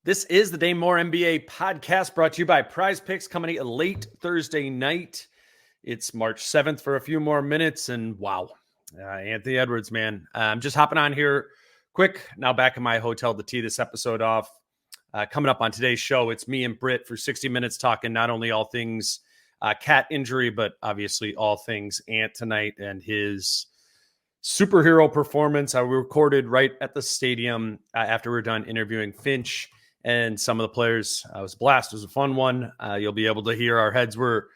This is the Dame More NBA podcast brought to you by Prize Picks, coming late Thursday night. It's March 7th for a few more minutes, and wow, Anthony Edwards, man. I'm just hopping on here quick, now back in my hotel to tee this episode off. Coming up on today's show, it's me and Britt for 60 minutes talking not only all things cat injury, but obviously all things Ant tonight and his superhero performance. We recorded right at the stadium after we're done interviewing Finch and some of the players. It was a blast. It was a fun one. You'll be able to hear our heads were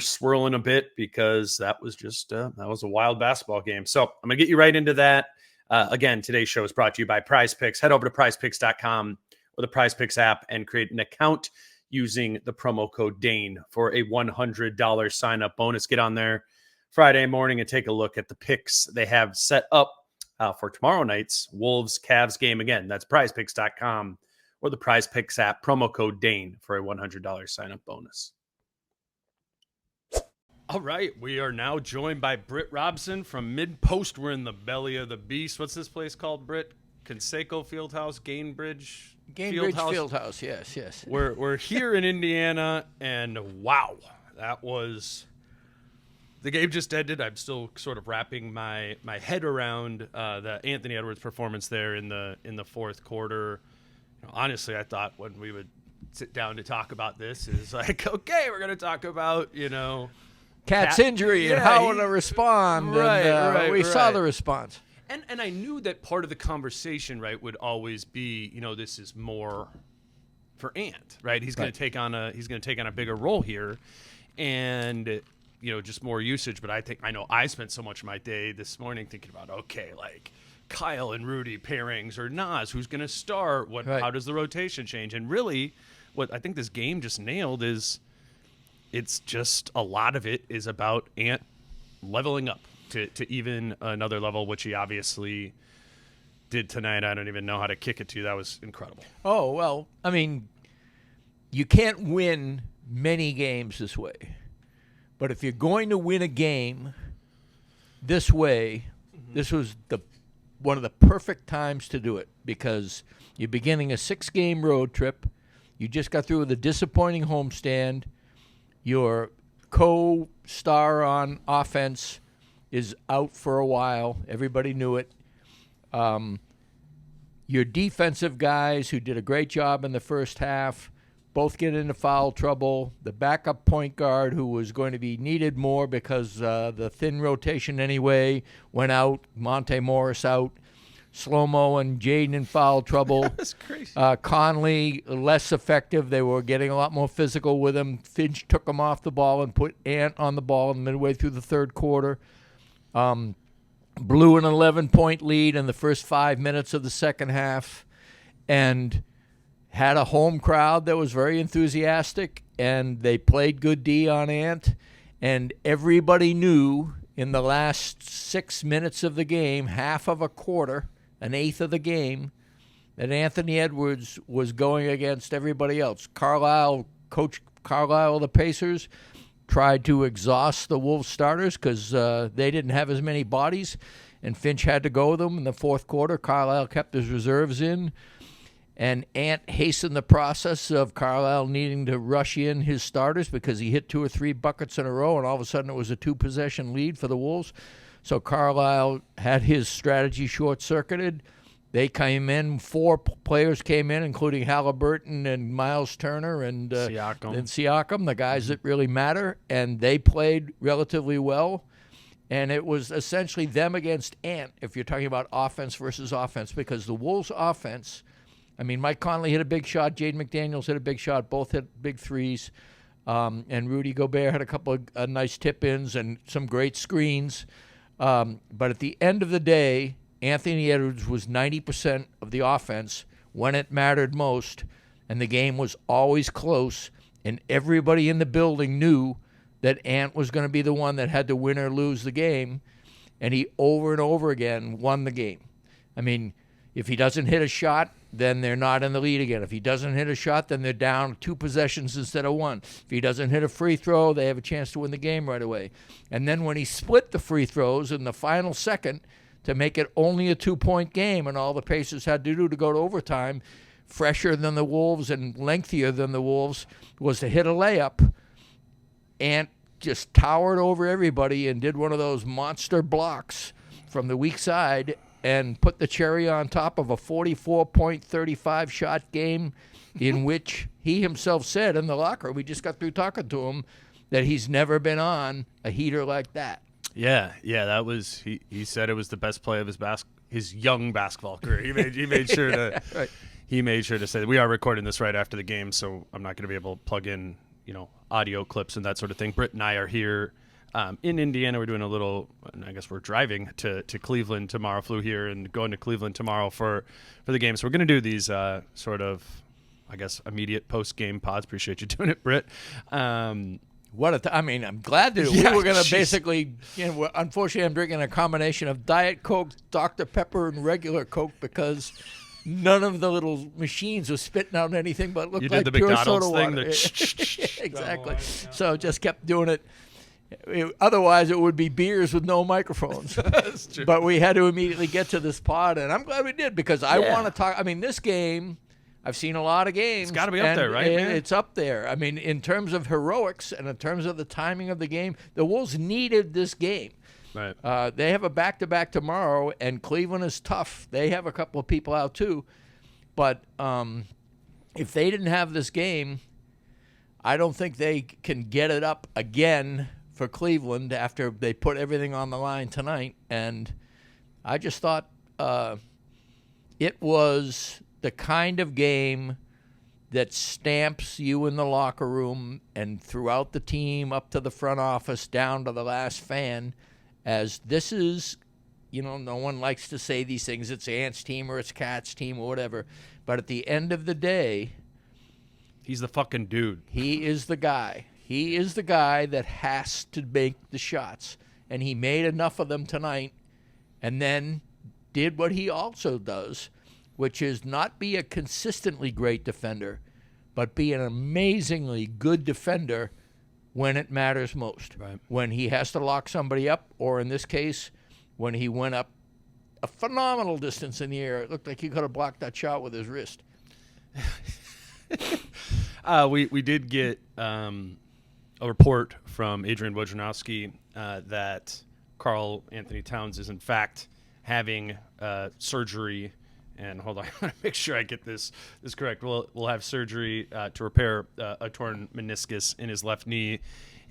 swirling a bit because that was just that was a wild basketball game. So I'm going to get you right into that. Again, today's show is brought to you by Prize Picks. Head over to prizepicks.com or the Prize Picks app and create an account using the promo code DANE for a $100 sign-up bonus. Get on there Friday morning and take a look at the picks they have set up for tomorrow night's Wolves-Cavs game. Again, that's prizepicks.com or the Prize Picks app, promo code DANE for a $100 sign-up bonus. All right, we are now joined by Britt Robson from Mid-Post. We're in the belly of the beast. What's this place called, Britt? Conseco Fieldhouse? Gainbridge Fieldhouse, yes. We're here in Indiana, and wow, that was... The game just ended. I'm still sort of wrapping my head around the Anthony Edwards performance there in the fourth quarter. Honestly, I thought when we would sit down to talk about this is like, okay, we're going to talk about, Cat's injury and how to respond. Right, we saw the response. And I knew that part of the conversation, right, would always be, this is more for Ant, right? He's going to take on a bigger role here, and just more usage. But I know I spent so much of my day this morning thinking about, okay, like Kyle and Rudy pairings or Nas, who's going to start? How does the rotation change? And really, what I think this game just nailed is it's just a lot of it is about Ant leveling up to even another level, which he obviously did tonight. I don't even know how to kick it to you. That was incredible. Oh, well, I mean, you can't win many games this way. But if you're going to win a game this way, this was one of the perfect times to do it because you're beginning a 6-game road trip. You just got through with a disappointing homestand. Your co-star on offense is out for a while. Everybody knew it. Your defensive guys who did a great job in the first half both get into foul trouble. The backup point guard, who was going to be needed more because the thin rotation anyway, went out. Monte Morris out. Slow-Mo and Jaden in foul trouble. That's crazy. Conley, less effective. They were getting a lot more physical with him. Finch took him off the ball and put Ant on the ball midway through the third quarter. Blew an 11-point lead in the first 5 minutes of the second half and had a home crowd that was very enthusiastic, and they played good D on Ant. And everybody knew in the last 6 minutes of the game, half of a quarter, an eighth of the game, that Anthony Edwards was going against everybody else. Coach Carlisle of the Pacers tried to exhaust the Wolves starters because they didn't have as many bodies, and Finch had to go with them in the fourth quarter. Carlisle kept his reserves in, and Ant hastened the process of Carlisle needing to rush in his starters because he hit 2 or 3 buckets in a row, and all of a sudden it was a 2-possession lead for the Wolves. So Carlisle had his strategy short-circuited. They came in, 4 players came in, including Halliburton and Miles Turner and Siakam, the guys that really matter, and they played relatively well. And it was essentially them against Ant, if you're talking about offense versus offense, because the Wolves' offense, I mean, Mike Conley hit a big shot, Jaden McDaniels hit a big shot, both hit big threes, and Rudy Gobert had a couple of nice tip-ins and some great screens. But at the end of the day, Anthony Edwards was 90% of the offense when it mattered most, and the game was always close, and everybody in the building knew that Ant was going to be the one that had to win or lose the game, and he over and over again won the game. I mean, if he doesn't hit a shot, then they're not in the lead again. If he doesn't hit a shot, then they're down 2 possessions instead of 1. If he doesn't hit a free throw, they have a chance to win the game right away. And then when he split the free throws in the final second to make it only a 2-point game, and all the Pacers had to do to go to overtime, fresher than the Wolves and lengthier than the Wolves, was to hit a layup. Ant just towered over everybody and did one of those monster blocks from the weak side and put the cherry on top of a 44.35 shot game in which he himself said in the locker room, we just got through talking to him, that he's never been on a heater like that. Yeah, that was he said it was the best play of his young basketball career. He made sure to Right. He made sure to say that. We are recording this right after the game, so I'm not going to be able to plug in, audio clips and that sort of thing. Britt and I are here in Indiana. We're doing a little, I guess we're driving to Cleveland tomorrow. Flew here and going to Cleveland tomorrow for the game. So we're going to do these sort of, I guess, immediate post-game pods. Appreciate you doing it, Britt. I'm glad that Yeah, we were going to geez. basically, unfortunately, I'm drinking a combination of Diet Coke, Dr. Pepper, and regular Coke because none of the little machines was spitting out anything but looked You like did the pure McDonald's soda thing. water. Exactly. So just kept doing it. Otherwise, it would be beers with no microphones. That's true. But we had to immediately get to this pod, and I'm glad we did because I Yeah. want to talk. I mean, this game, I've seen a lot of games. It's gotta be up and there, right, man? It's up there. I mean, in terms of heroics and in terms of the timing of the game, the Wolves needed this game. Right. They have a back-to-back tomorrow, and Cleveland is tough. They have a couple of people out too. But if they didn't have this game, I don't think they can get it up again for Cleveland after they put everything on the line tonight. And I just thought it was the kind of game that stamps you in the locker room and throughout the team, up to the front office, down to the last fan, as this is, no one likes to say these things. It's Ant's team or it's Cat's team or whatever. But at the end of the day, He's the fucking dude. he is the guy. He is the guy that has to make the shots. And he made enough of them tonight and then did what he also does, which is not be a consistently great defender, but be an amazingly good defender when it matters most. Right. When he has to lock somebody up, or in this case, when he went up a phenomenal distance in the air. It looked like he could have blocked that shot with his wrist. We did get a report from Adrian Wojnarowski that Karl Anthony Towns is in fact having surgery. And hold on, I want to make sure I get this correct. We'll have surgery to repair a torn meniscus in his left knee.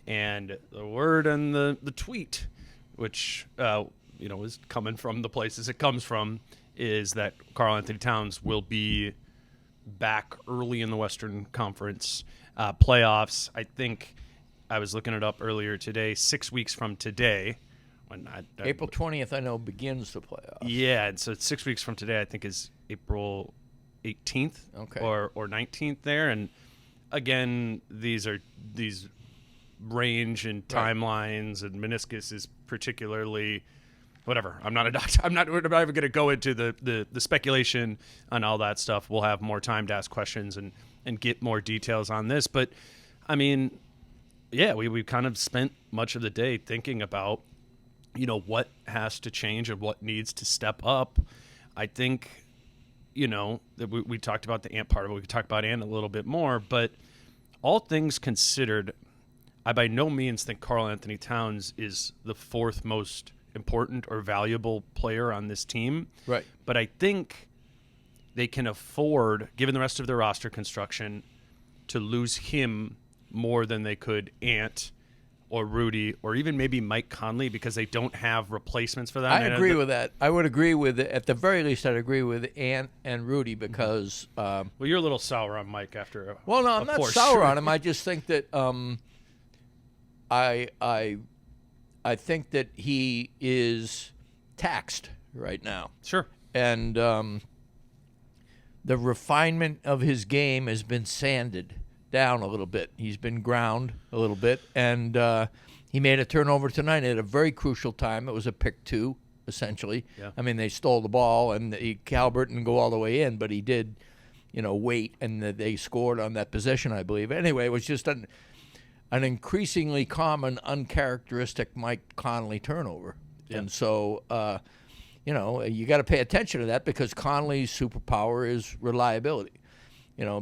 And the word and the tweet, which is coming from the places it comes from, is that Karl Anthony Towns will be back early in the Western Conference playoffs. I think I was looking it up earlier today, 6 weeks from today. April 20th, I know, begins the playoffs. Yeah, and so 6 weeks from today, I think, is April 18th or 19th there. And again, these range and timelines, and meniscus is particularly whatever. I'm not a doctor. We're not even going to go into the speculation on all that stuff. We'll have more time to ask questions and get more details on this. But I mean, yeah, we kind of spent much of the day thinking about what has to change and what needs to step up. I think, that we talked about the Ant part of it. We could talk about Ant a little bit more, but all things considered, I by no means think Karl Anthony Towns is the fourth most important or valuable player on this team. Right. But I think they can afford, given the rest of their roster construction, to lose him more than they could Ant or Rudy, or even maybe Mike Conley, because they don't have replacements for them. I agree with that. I would agree with it. At the very least, I'd agree with Ant and Rudy because... well, you're a little sour on Mike after Well, no, I'm not sour on him. I just think that I think that he is taxed right now. Sure. And the refinement of his game has been sanded down a little bit. He's been ground a little bit, and he made a turnover tonight at a very crucial time. It was a pick two, essentially. Yeah. I mean, they stole the ball, and Calbert didn't go all the way in, but he did, wait, and they scored on that possession, I believe. Anyway, it was just an increasingly common, uncharacteristic Mike Conley turnover. Yeah. And so, you got to pay attention to that because Conley's superpower is reliability.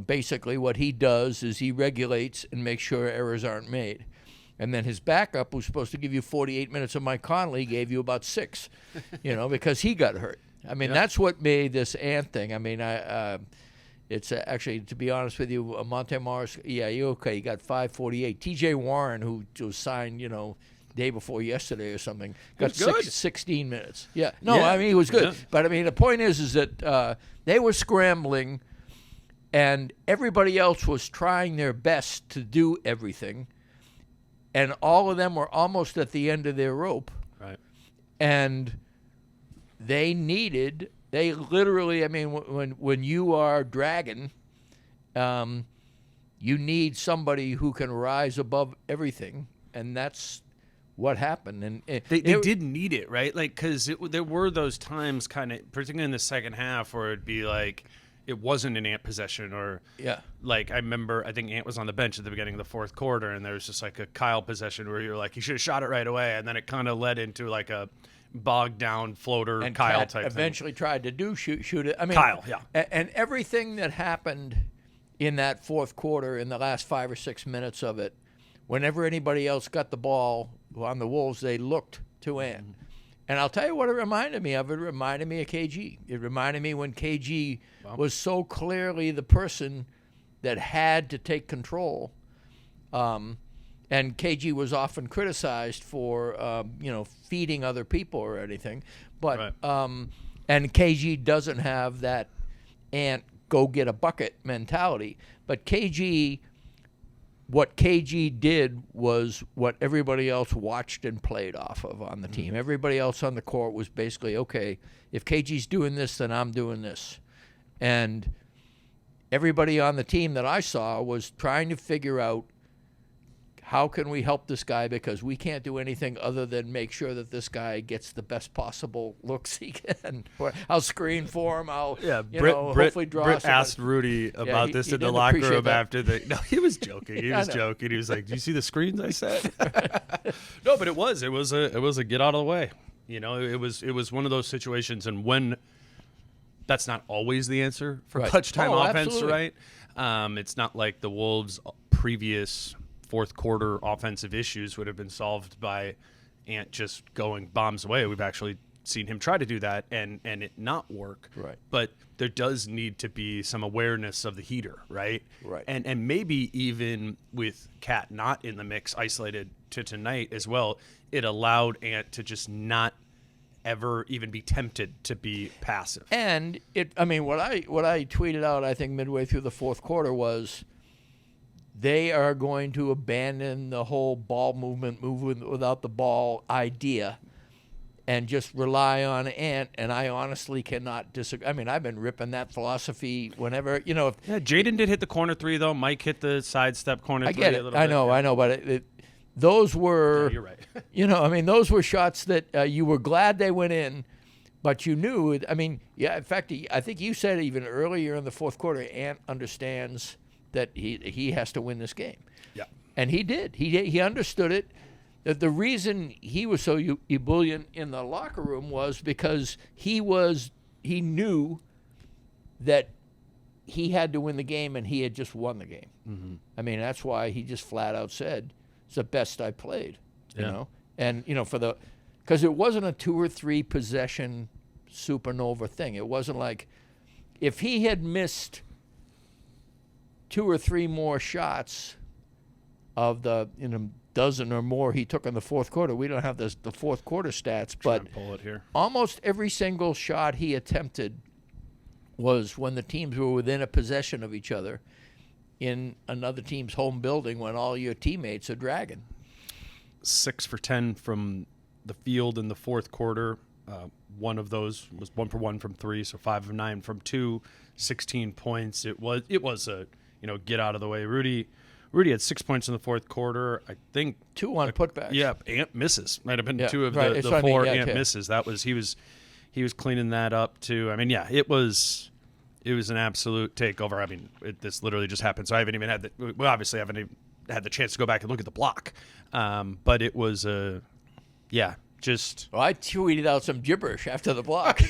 basically what he does is he regulates and makes sure errors aren't made. And then his backup, who's supposed to give you 48 minutes of Mike Conley, gave you about 6, because he got hurt. I mean, that's what made this Ant thing. I mean, it's actually, to be honest with you, Monte Morris, you got 5:48. T.J. Warren, who was signed, day before yesterday or something, got 16 minutes. Yeah. No, Yeah. I mean, he was good. Yeah. But, I mean, the point is that they were scrambling, and everybody else was trying their best to do everything, and all of them were almost at the end of their rope. Right. And they literally, I mean, when you are Dragon, you need somebody who can rise above everything, and that's what happened. And they did need it, right? Like, because there were those times, kind of, particularly in the second half, where it'd be like it wasn't an Ant possession, or like I remember, I think Ant was on the bench at the beginning of the fourth quarter, and there was just like a Kyle possession where you're like, he should have shot it right away, and then it kind of led into like a bogged down floater, and Kyle Cat type eventually thing. tried to shoot it. I mean, Kyle, yeah. And everything that happened in that fourth quarter, in the last 5 or 6 minutes of it, whenever anybody else got the ball on the Wolves, they looked to Ant. Mm-hmm. And I'll tell you what it reminded me of. It reminded me of KG. It reminded me when KG was so clearly the person that had to take control. And KG was often criticized for, feeding other people or anything. But and KG doesn't have that Ant go get a bucket mentality. But what KG did was what everybody else watched and played off of on the team. Everybody else on the court was basically, okay, if KG's doing this, then I'm doing this. And everybody on the team that I saw was trying to figure out, how can we help this guy, because we can't do anything other than make sure that this guy gets the best possible looks he can. I'll screen for him. I'll hopefully draw. Britt asked Rudy about this in the locker room after the. No, he was joking. He was joking. He was like, "Do you see the screens I set?" No, but it was a get out of the way. It was one of those situations, and when that's not always the answer for clutch time offense, absolutely. right? It's not like the Wolves' previous fourth quarter offensive issues would have been solved by Ant just going bombs away. We've actually seen him try to do that and it not work. Right. But there does need to be some awareness of the heater, right? Right. And maybe even with Cat not in the mix, isolated to tonight as well, it allowed Ant to just not ever even be tempted to be passive. And what I tweeted out, I think midway through the fourth quarter, was they are going to abandon the whole ball movement without the ball idea and just rely on Ant, and I honestly cannot disagree. I mean, I've been ripping that philosophy whenever, Jaden did hit the corner three, though. Mike hit the sidestep corner three. I get it. I know, but those were, you're right. Those were shots that you were glad they went in, but you knew, in fact, I think you said even earlier in the fourth quarter, Ant understands that he has to win this game. Yeah. And he did. He understood it. That the reason he was so ebullient in the locker room was because he knew that he had to win the game, and he had just won the game. Mm-hmm. That's why he just flat out said, "It's the best I played." And because it wasn't a 2 or 3 possession supernova thing. It wasn't like if he had missed 2 or 3 more shots of the dozen or more he took in the fourth quarter. We don't have the fourth quarter stats, but pull it here. Almost every single shot he attempted was when the teams were within a possession of each other in another team's home building when all your teammates are dragging. 6 for 10 from the field in the fourth quarter. One of those was 1 for 1 from 3, so 5 of 9 from 2, 16 points. It was a get out of the way. Rudy had 6 points in the fourth quarter. I think 2 on putbacks. Yeah, Ant misses. Might have been 2 of the 4 Ant misses. That was he was cleaning that up too. It was an absolute takeover. This literally just happened. So I haven't even had we obviously haven't even had the chance to go back and look at the block. But it was just. Well, I tweeted out some gibberish after the block.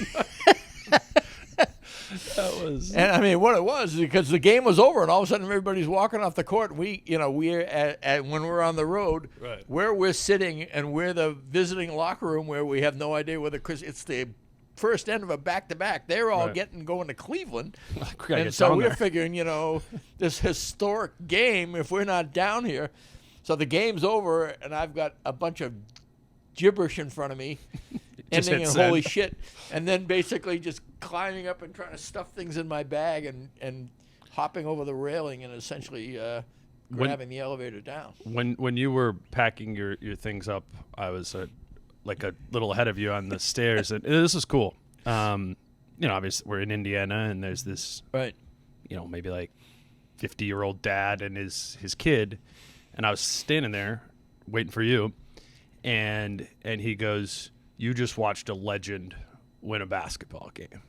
That was. And I mean, what it was because the game was over, and all of a sudden everybody's walking off the court. And we're when we're on the road, Right. where we're sitting, and we're the visiting locker room where we have no idea whether because it's the first end of a back-to-back. They're all going to Cleveland, and so we're figuring, this historic game. If we're not down here, so the game's over, and I've got a bunch of gibberish in front of me. Ending in holy shit, and then basically just climbing up and trying to stuff things in my bag and hopping over the railing and essentially grabbing the elevator down. When you were packing your things up, I was like a little ahead of you on the stairs, and this is cool. Obviously we're in Indiana, and there's this maybe like 50-year-old dad and his kid, and I was standing there waiting for you, and he goes, "You just watched a legend win a basketball game."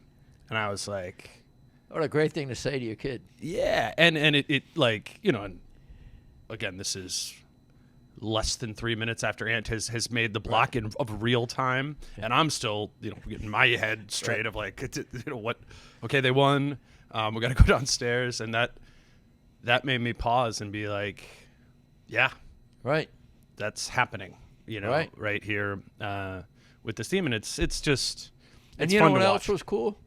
And I was like, what a great thing to say to your kid. Yeah. And it like, and again, this is less than 3 minutes after Ant has made the block of real time. Yeah. And I'm still, getting my head straight of like, what, okay, they won. We got to go downstairs. And that made me pause and be like, yeah, right. That's happening, right here. With this team, and it's just and it's fun what to else watch. was cool?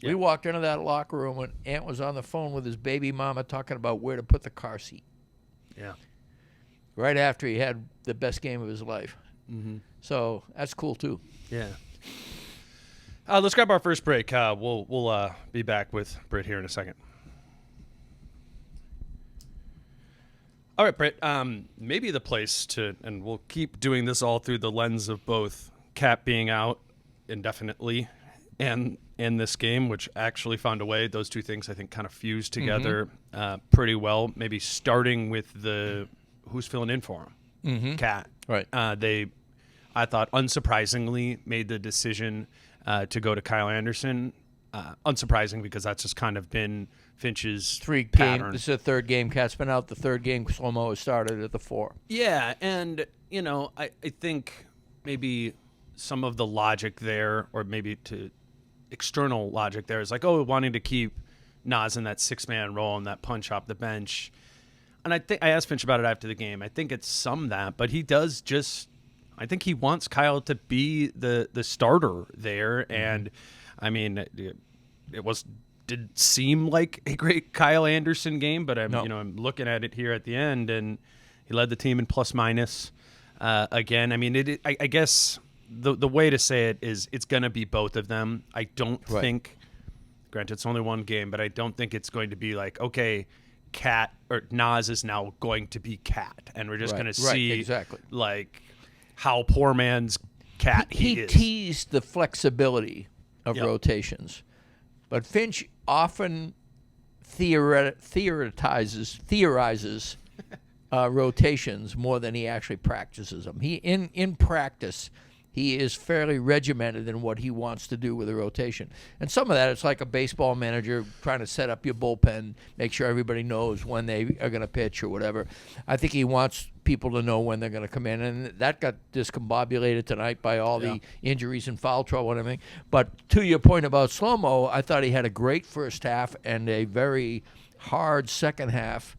Yeah. We walked into that locker room when Ant was on the phone with his baby mama talking about where to put the car seat. Yeah. Right after he had the best game of his life. Mm-hmm. So that's cool too. Yeah. Let's grab our first break. We'll be back with Britt here in a second. All right, Britt. Maybe the place to, and we'll keep doing this all through the lens of both Cat being out indefinitely and in this game, which actually found a way. Those two things, I think, kind of fused together pretty well. Maybe starting with who's filling in for him, Cat. Right. I thought, unsurprisingly, made the decision to go to Kyle Anderson. Unsurprising because that's just kind of been Finch's pattern. This is the third game. Cat's been out. The third game, Slow-Mo has started at the 4. Yeah, and, I think maybe some of the logic there, or maybe to external logic there, is like, wanting to keep Nas in that 6-man role and that punch off the bench. And I asked Finch about it after the game. I think it's some that, but he does I think he wants Kyle to be the starter there. Mm-hmm. And, I mean, it did seem like a great Kyle Anderson game, but I'm looking at it here at the end, and he led the team in plus minus again. I mean, I guess the way to say it is it's going to be both of them. I don't think, granted, it's only one game, but I don't think it's going to be like, okay, Cat or Nas is now going to be Cat, and we're just going to see like how poor man's Cat he is. He teased the flexibility of rotations, but Finch often theorizes rotations more than he actually practices them. He in practice, he is fairly regimented in what he wants to do with a rotation. And some of that, it's like a baseball manager trying to set up your bullpen, make sure everybody knows when they are going to pitch or whatever. I think he wants people to know when they're going to come in, and that got discombobulated tonight by all the injuries and foul trouble and everything. But to your point about Slow-Mo, I thought he had a great first half and a very hard second half.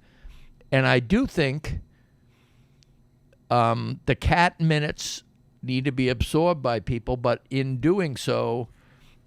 And I do think the Cat minutes need to be absorbed by people, but in doing so,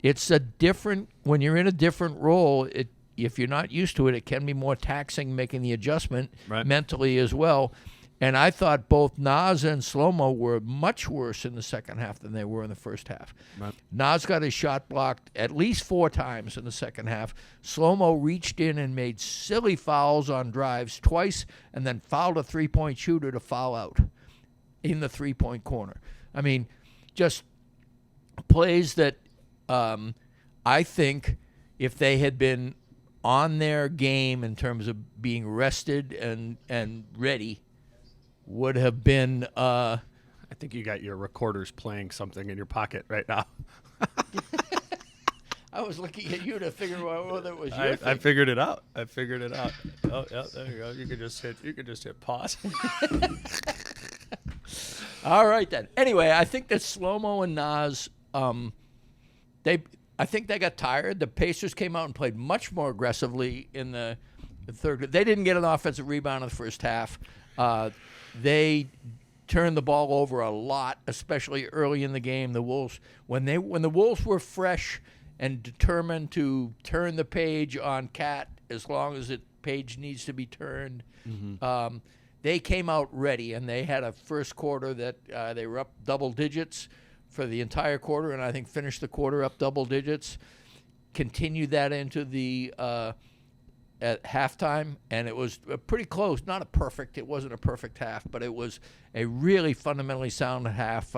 it's a different, when you're in a different role, if you're not used to it, it can be more taxing making the adjustment mentally as well. And I thought both Nas and Slow-Mo were much worse in the second half than they were in the first half. Right. Nas got his shot blocked at least 4 times in the second half. Slow-Mo reached in and made silly fouls on drives twice, and then fouled a three-point shooter to foul out in the three-point corner. I mean, just plays that I think if they had been on their game in terms of being rested and ready, would have been. I think you got your recorders playing something in your pocket right now. I was looking at you to figure out whether it was your thing. I figured it out. Oh, yeah, there you go. You could just hit pause. All right then. Anyway, I think that Slow-Mo and Nas, I I think they got tired. The Pacers came out and played much more aggressively in the third. They didn't get an offensive rebound in the first half. They turned the ball over a lot, especially early in the game. The Wolves, when the Wolves were fresh and determined to turn the page on Cat, as long as the page needs to be turned, they came out ready, and they had a first quarter that they were up double digits for the entire quarter, and I think finished the quarter up double digits. Continued that into the at halftime, and it was pretty close. It wasn't a perfect half, but it was a really fundamentally sound half.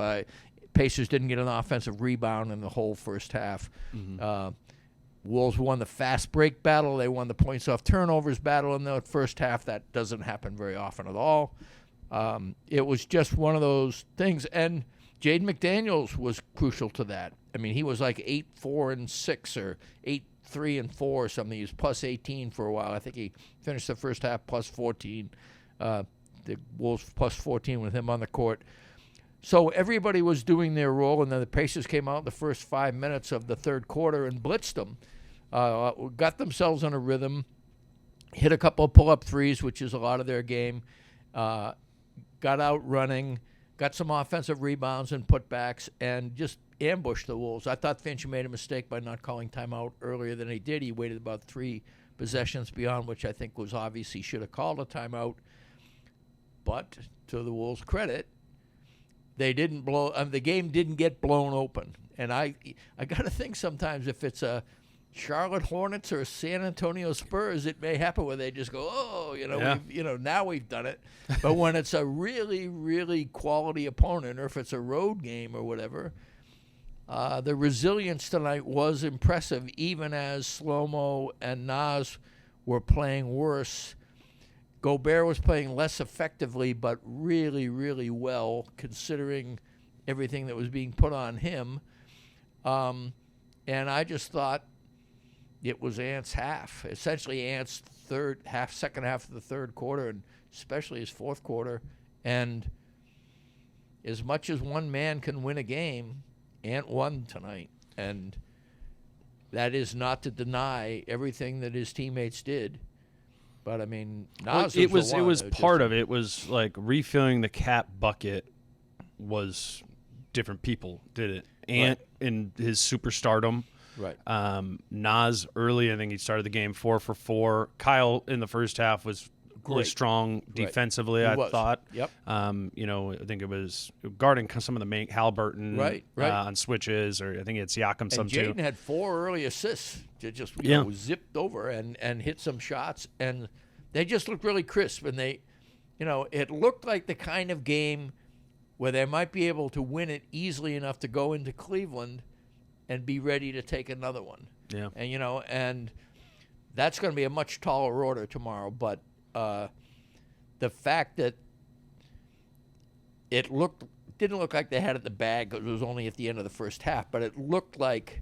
Pacers didn't get an offensive rebound in the whole first half. Wolves won the fast break battle. They won the points off turnovers battle in the first half. That doesn't happen very often at all. It was just one of those things, and Jaden McDaniels was crucial to that. I mean, he was like 8-4-6 or 8-3-4 or something. He was plus 18 for a while. I think he finished the first half plus 14. The Wolves plus 14 with him on the court. So everybody was doing their role, and then the Pacers came out in the first 5 minutes of the third quarter and blitzed them. Got themselves on a rhythm, hit a couple of pull-up threes, which is a lot of their game, got out running, got some offensive rebounds and putbacks, and just ambushed the Wolves. I thought Finch made a mistake by not calling timeout earlier than he did. He waited about 3 possessions beyond, which I think was obvious he should have called a timeout. But to the Wolves' credit, they didn't blow. The game didn't get blown open. And I got to think sometimes if it's a Charlotte Hornets or San Antonio Spurs, it may happen where they just go, now we've done it. But when it's a really, really quality opponent, or if it's a road game or whatever, the resilience tonight was impressive, even as Slow-Mo and Nas were playing worse. Gobert was playing less effectively, but really, really well, considering everything that was being put on him. And I just thought it was Ant's half, essentially Ant's second half of the third quarter, and especially his fourth quarter. And as much as one man can win a game, Ant won tonight. And that is not to deny everything that his teammates did. But I mean, it was part of it. It was like refilling the Cat bucket was different people did it. Ant in his superstardom. Right. Nas early, I think he started the game 4 for 4. Kyle in the first half was really strong defensively, I thought. Yep. I think it was guarding some of the main Halliburton on switches, or I think it's Siakam some too. And Jaden had 4 early assists to just zipped over and hit some shots, and they just looked really crisp. And they, it looked like the kind of game where they might be able to win it easily enough to go into Cleveland and be ready to take another one. Yeah. And and that's going to be a much taller order tomorrow, but the fact that it didn't look like they had it in the bag because it was only at the end of the first half, but it looked like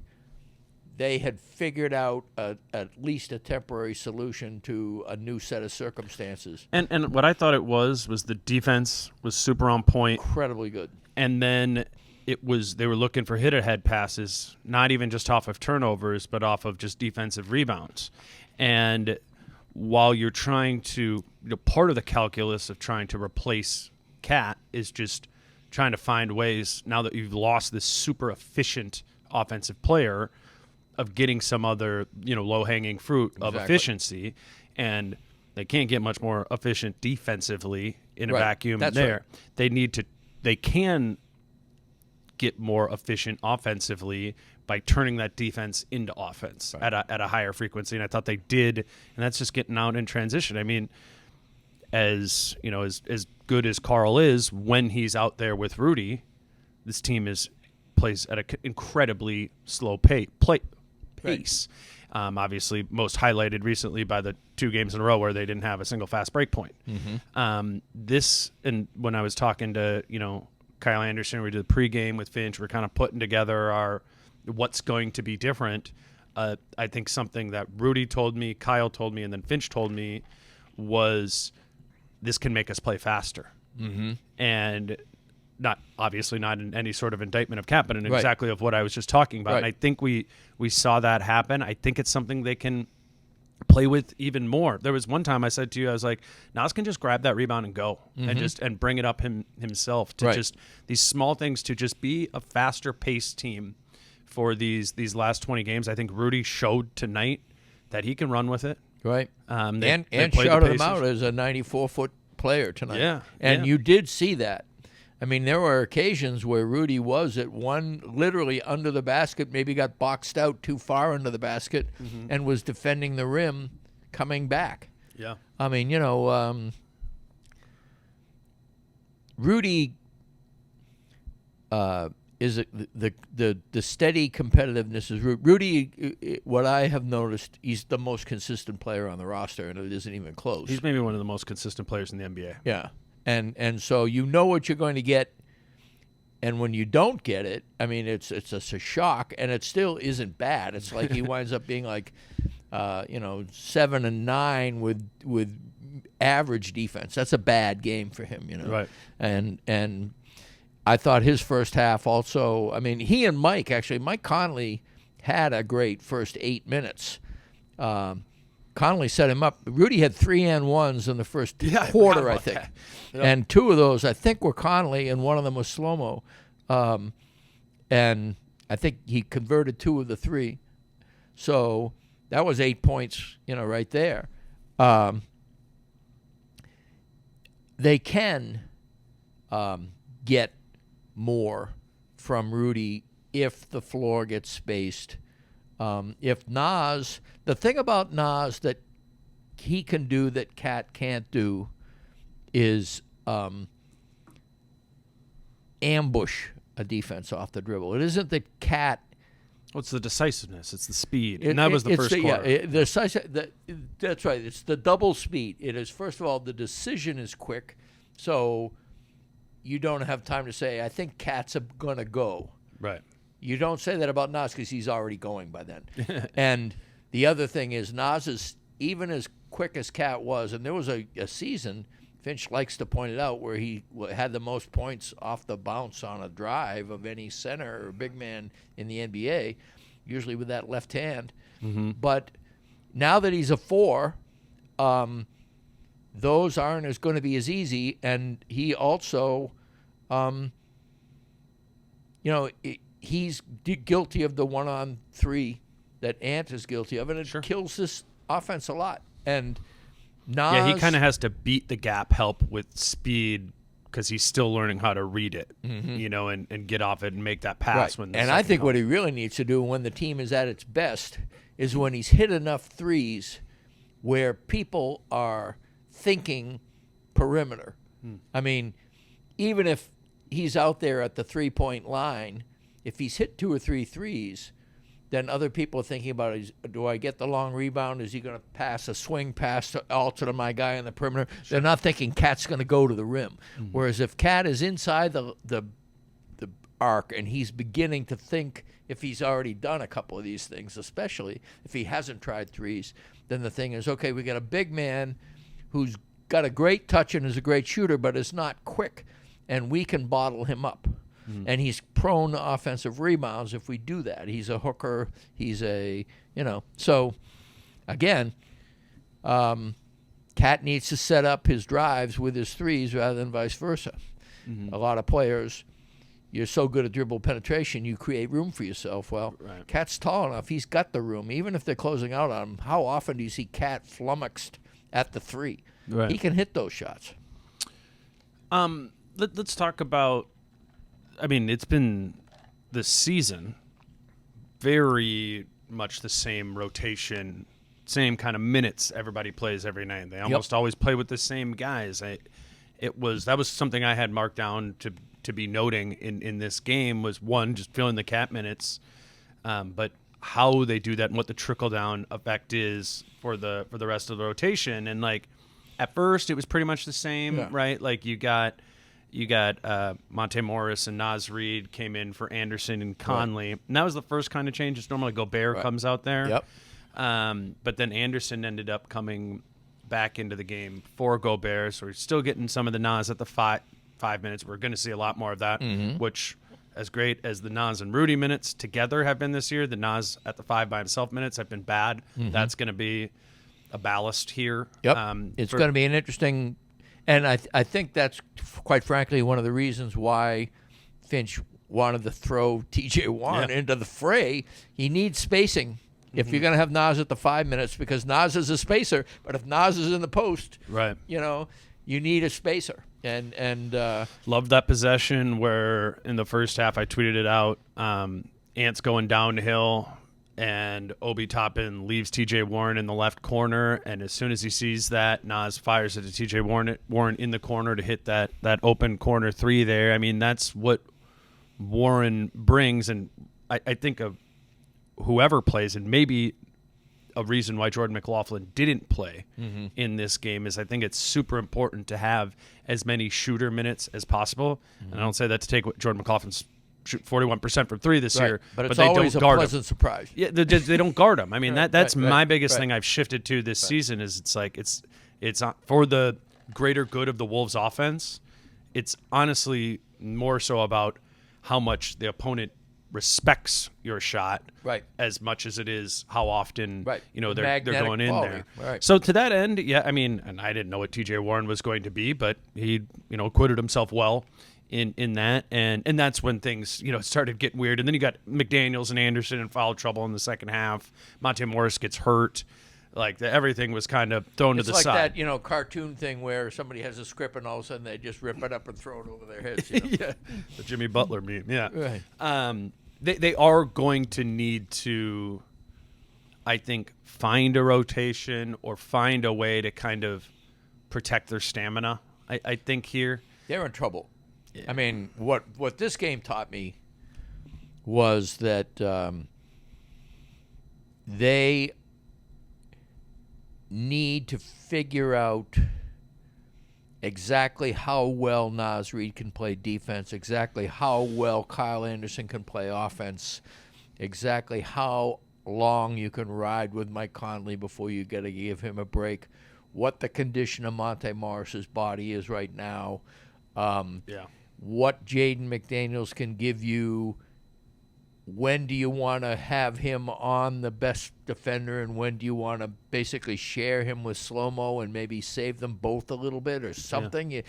they had figured out at least a temporary solution to a new set of circumstances. And what I thought it was the defense was super on point. Incredibly good. And then they were looking for hit-ahead passes, not even just off of turnovers, but off of just defensive rebounds. And while you're trying to, part of the calculus of trying to replace Cat is just trying to find ways, now that you've lost this super efficient offensive player, of getting some other, low-hanging fruit of efficiency. And they can't get much more efficient defensively in a vacuum there. Right. They can get more efficient offensively by turning that defense into offense at a higher frequency, and I thought they did, and that's just getting out in transition. I mean, as good as Carl is, when he's out there with Rudy, this team plays at an incredibly slow pace. Obviously, most highlighted recently by the 2 games in a row where they didn't have a single fast break point. Mm-hmm. And when I was talking to Kyle Anderson, we did the pregame with Finch, we're kind of putting together our what's going to be different. I think something that Rudy told me, Kyle told me, and then Finch told me was this can make us play faster. Mm-hmm. And not obviously not in any sort of indictment of Cat, but in Right. exactly of what I was just talking about. Right. And I think we saw that happen. I think it's something they can play with even more. There was one time I said to you, I was like, Nas can just grab that rebound and go and bring it up himself to Right. just these small things to just be a faster paced team for these last 20 games. I think Rudy showed tonight that he can run with it. Right. They And played the shouted him Pacers. out as a 94-foot player tonight. Yeah, And yeah. you did see that. I mean, there were occasions where Rudy was at one, literally under the basket, maybe got boxed out too far under the basket, and was defending the rim coming back. Yeah. I mean, Rudy is the steady competitiveness is Rudy. What I have noticed, he's the most consistent player on the roster, and it isn't even close. He's maybe one of the most consistent players in the NBA. Yeah, and so you know what you're going to get, and when you don't get it, I mean, it's a shock, and it still isn't bad. It's like he winds up being like, 7 and 9 with average defense. That's a bad game for him, Right. And I thought his first half also. I mean, he and Mike Conley had a great first 8 minutes. Conley set him up. Rudy had 3-and-1s in the first quarter, I think. Yep. And 2 of those, I think, were Conley, and one of them was slow-mo. And I think he converted 2 of the 3. So that was 8 points, right there. They can get more from Rudy if the floor gets spaced. If Nas, the thing about Nas that he can do that Cat can't do is ambush a defense off the dribble. It isn't that Cat. What's the decisiveness? It's the speed. And that was the first quarter. Yeah, that's right. It's the double speed. It is, first of all, the decision is quick, so you don't have time to say, I think Cat's going to go. Right. You don't say that about Nas because he's already going by then. And the other thing is Nas is even as quick as Cat was, and there was a season, Finch likes to point it out, where he had the most points off the bounce on a drive of any center or big man in the NBA, usually with that left hand. But now that he's a 4, those aren't going to be as easy, and he also, he's guilty of the 1-on-3 that Ant is guilty of, and it kills this offense a lot. And Nas, yeah, he kind of has to beat the gap help with speed because he's still learning how to read it, and get off it and make that pass. Right. When and I think what he really needs to do when the team is at its best is when he's hit enough threes where people are thinking perimeter. I mean, even if he's out there at the 3-point line, if he's hit 2 or 3 threes, then other people are thinking about, do I get the long rebound? Is he going to pass a swing pass to my guy on the perimeter? They're not thinking Cat's going to go to the rim. Whereas if Cat is inside the arc and he's beginning to think, if he's already done a couple of these things, especially if he hasn't tried threes, then the thing is, okay, we got a big man who's got a great touch and is a great shooter, but is not quick, and we can bottle him up. And he's prone to offensive rebounds if we do that. He's a hooker. He's So, again, Cat needs to set up his drives with his threes rather than vice versa. A lot of players, you're so good at dribble penetration, you create room for yourself. Well, Right. Cat's tall enough. He's got the room. Even if they're closing out on him, how often do you see Cat flummoxed at the 3? Right. He can hit those shots. Let's talk about. I mean, it's been this season very much the same rotation, same kind of minutes everybody plays every night. They almost always play with the same guys. That was something I had marked down to be noting in this game was, one, just filling the Cat minutes, but how they do that and what the trickle down effect is for the rest of the rotation. And like at first it was pretty much the same, right? Like you got Monte Morris and Nas Reid came in for Anderson and Conley. Right. And that was the first kind of change. It's normally Gobert comes out there. Yep. But then Anderson ended up coming back into the game for Gobert. So we're still getting some of the Nas at the 5 minutes. We're going to see a lot more of that, which, as great as the Nas and Rudy minutes together have been this year, the Nas at the 5 by himself minutes have been bad. That's going to be a ballast here. Yep. It's going to be an interesting, and I think that's, quite frankly, one of the reasons why Finch wanted to throw T.J. Warren into the fray. He needs spacing. If you're going to have Nas at the 5 minutes, because Nas is a spacer, but if Nas is in the post, right, you need a spacer. And loved that possession where in the first half I tweeted it out. Ant's going downhill, and Obi Toppin leaves T.J. Warren in the left corner, and as soon as he sees that, Nas fires it to T.J. Warren in the corner to hit that open corner three there. I mean, that's what Warren brings, and I think of whoever plays, and maybe a reason why Jordan McLaughlin didn't play in this game is I think it's super important to have as many shooter minutes as possible. And I don't say that to take what Jordan McLaughlin's shoot 41% from three this year, but it's they always don't guard a pleasant him. surprise. Yeah, they don't guard him. I mean, that's my biggest thing I've shifted to this season is it's like it's for the greater good of the Wolves offense. It's honestly more so about how much the opponent respects your shot, as much as it is how often they're going in there. Right. So to that end, I mean, and I didn't know what T.J. Warren was going to be, but he acquitted himself well in that, and that's when things started getting weird. And then you got McDaniels and Anderson in foul trouble in the second half. Monte Morris gets hurt. Like everything was kind of thrown to the side. It's like that, cartoon thing where somebody has a script and all of a sudden they just rip it up and throw it over their heads. Yeah, the Jimmy Butler meme. Yeah, right. They are going to need to, I think, find a rotation or find a way to kind of protect their stamina. I think here they're in trouble. Yeah. I mean, what this game taught me was that they need to figure out exactly how well Naz Reid can play defense, exactly how well Kyle Anderson can play offense, exactly how long you can ride with Mike Conley before you got to give him a break, what the condition of Monte Morris's body is right now, what Jaden McDaniels can give you. When do you want to have him on the best defender, and when do you want to basically share him with Slow-Mo and maybe save them both a little bit or something? Yeah.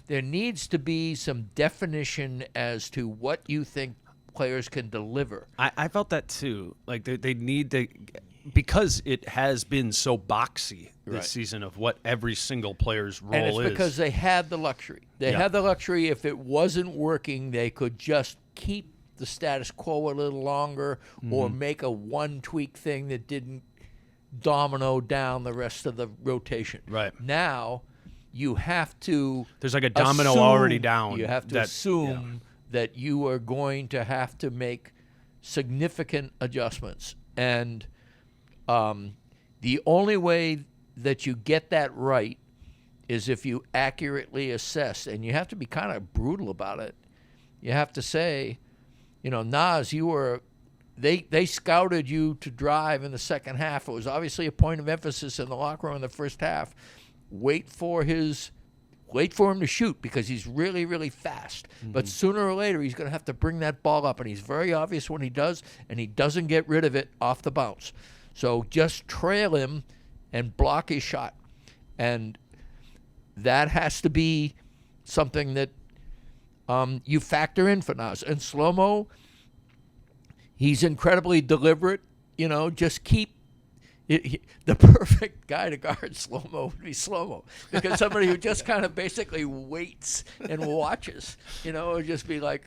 There needs to be some definition as to what you think players can deliver. I felt that too. Like they need to, because it has been so boxy this season of what every single player's role is. And it's because they had the luxury. They had the luxury. If it wasn't working, they could just keep the status quo a little longer or make a one tweak thing that didn't domino down the rest of the rotation. Right. Now you have to there's like a domino already down. You have to assume that you are going to have to make significant adjustments. And the only way that you get that right is if you accurately assess, and you have to be kind of brutal about it. You have to say, Naz, they scouted you to drive in the second half. It was obviously a point of emphasis in the locker room in the first half. Wait for him to shoot because he's really, really fast. But sooner or later, he's going to have to bring that ball up, and he's very obvious when he does, and he doesn't get rid of it off the bounce. So just trail him and block his shot. And that has to be something that you factor in for Naz. And Slow-Mo, he's incredibly deliberate. Just keep the perfect guy to guard Slow-Mo would be Slow-Mo, because somebody who just kind of basically waits and watches. Would just be like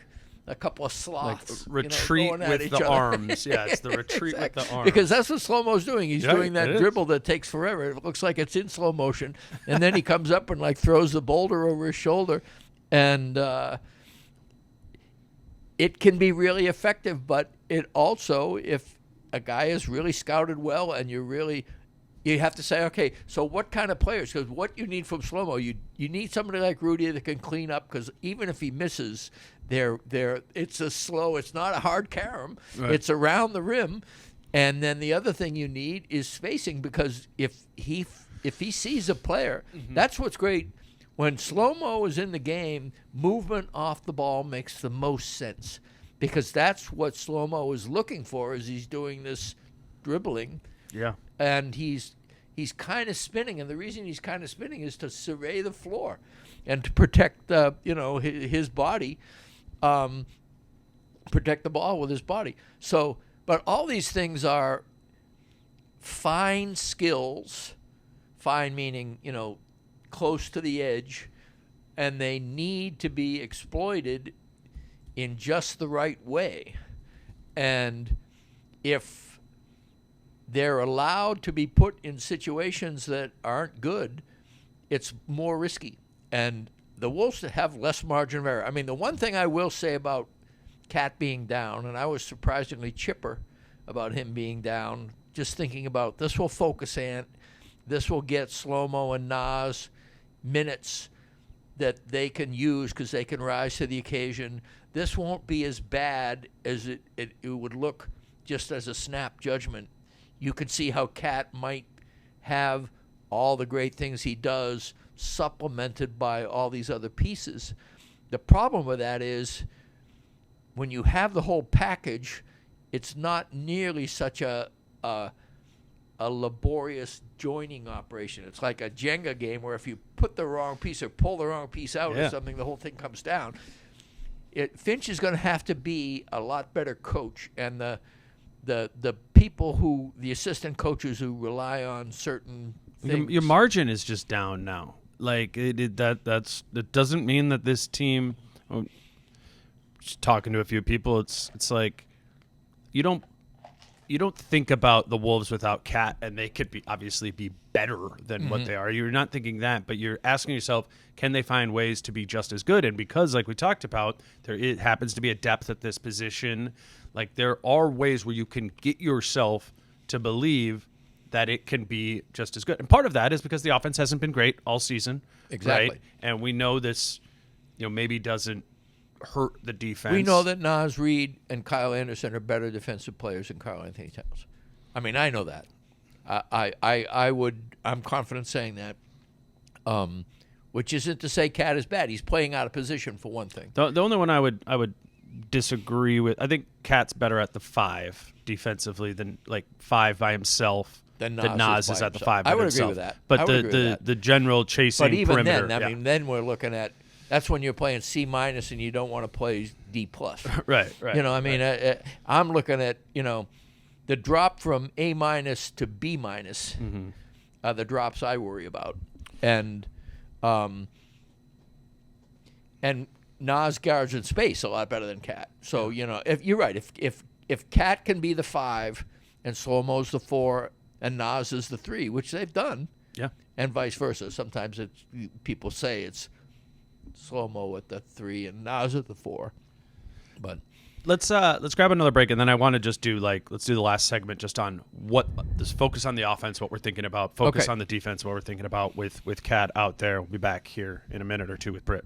a couple of sloths. Like retreat with the arms. Yeah, it's the retreat with the arms. Because that's what Slow-Mo's doing. He's doing that dribble that takes forever. It looks like it's in slow motion. And then he comes up and throws the boulder over his shoulder. And it can be really effective, but it also, if a guy is really scouted well and you have to say, okay, so what kind of players? Because what you need from Slow-Mo, you need somebody like Rudy that can clean up, because even if he misses, it's not a hard carom. Right. It's around the rim. And then the other thing you need is spacing, because if he sees a player, that's what's great When slow-mo is in the game, movement off the ball makes the most sense because that's what slow-mo is looking for as he's doing this dribbling. Yeah. And he's kind of spinning, and the reason he's kind of spinning is to survey the floor and to protect his body, protect the ball with his body. So, but all these things are fine skills, fine meaning, close to the edge, and they need to be exploited in just the right way. And if they're allowed to be put in situations that aren't good, it's more risky. And the Wolves have less margin of error. I mean, the one thing I will say about Cat being down, and I was surprisingly chipper about him being down, just thinking about this will focus Ant, this will get Slow-Mo and Nas minutes that they can use because they can rise to the occasion. This won't be as bad as it would look just as a snap judgment. You can see how Cat might have all the great things he does supplemented by all these other pieces. The problem with that is when you have the whole package, it's not nearly such a laborious joining operation. It's like a Jenga game where if you put the wrong piece or pull the wrong piece out or something, the whole thing comes down. Finch is going to have to be a lot better coach, and the people the assistant coaches who rely on certain things. Your margin is just down now. Like that doesn't mean that this team. Just talking to a few people, it's like you don't think about the Wolves without Cat, and they could obviously be better than what they are. You're not thinking that, but you're asking yourself, can they find ways to be just as good? And because, like we talked about, it happens to be a depth at this position. Like there are ways where you can get yourself to believe that it can be just as good. And part of that is because the offense hasn't been great all season. Exactly. Right? And we know this, maybe doesn't hurt the defense. We know that Nas, Reid, and Kyle Anderson are better defensive players than Karl Anthony Towns. I mean, I know that. I'm confident saying that. Which isn't to say Cat is bad. He's playing out of position for one thing. The only one I would disagree with, I think Cat's better at the 5 defensively than like 5 by himself. Then Nas is at the 5 by I would himself. agree with that. But the general chasing but even perimeter. Then, then we're looking at that's when you're playing C- and you don't want to play D+. Right. I'm looking at the drop from A- to B- are the drops I worry about, and Nas guards in space a lot better than Cat. So if you're right, if Cat can be the 5 and Slow-Mo's the 4 and Nas is the 3, which they've done, and vice versa. Sometimes people say it's Slow-Mo at the 3 and Nas at the 4, but. Let's grab another break, and then I want to just do let's do the last segment just on this focus on the offense, what we're thinking about, focus on the defense, what we're thinking about with Cat out there. We'll be back here in a minute or two with Britt.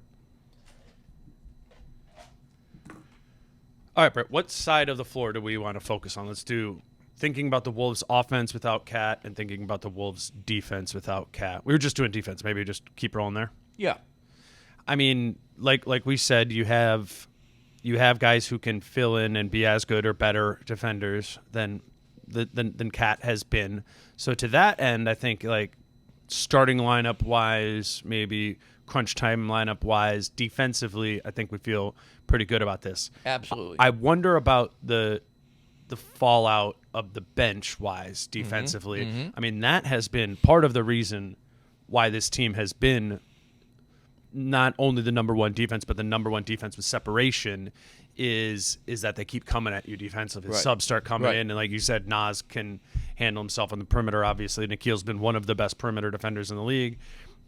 All right, Britt, what side of the floor do we want to focus on? Let's do thinking about the Wolves' offense without Cat and thinking about the Wolves' defense without Cat. We were just doing defense. Maybe just keep rolling there. Yeah. I mean, like we said, you have guys who can fill in and be as good or better defenders than Cat has been. So to that end, I think starting lineup wise, maybe crunch time lineup wise, defensively, I think we feel pretty good about this. Absolutely. I wonder about the fallout of the bench wise defensively. Mm-hmm. I mean, that has been part of the reason why this team has been not only the number one defense, but the number one defense with separation is that they keep coming at you defensively. Right. Subs start coming Right. in, and like you said, Nas can handle himself on the perimeter. Obviously, Nikhil's been one of the best perimeter defenders in the league,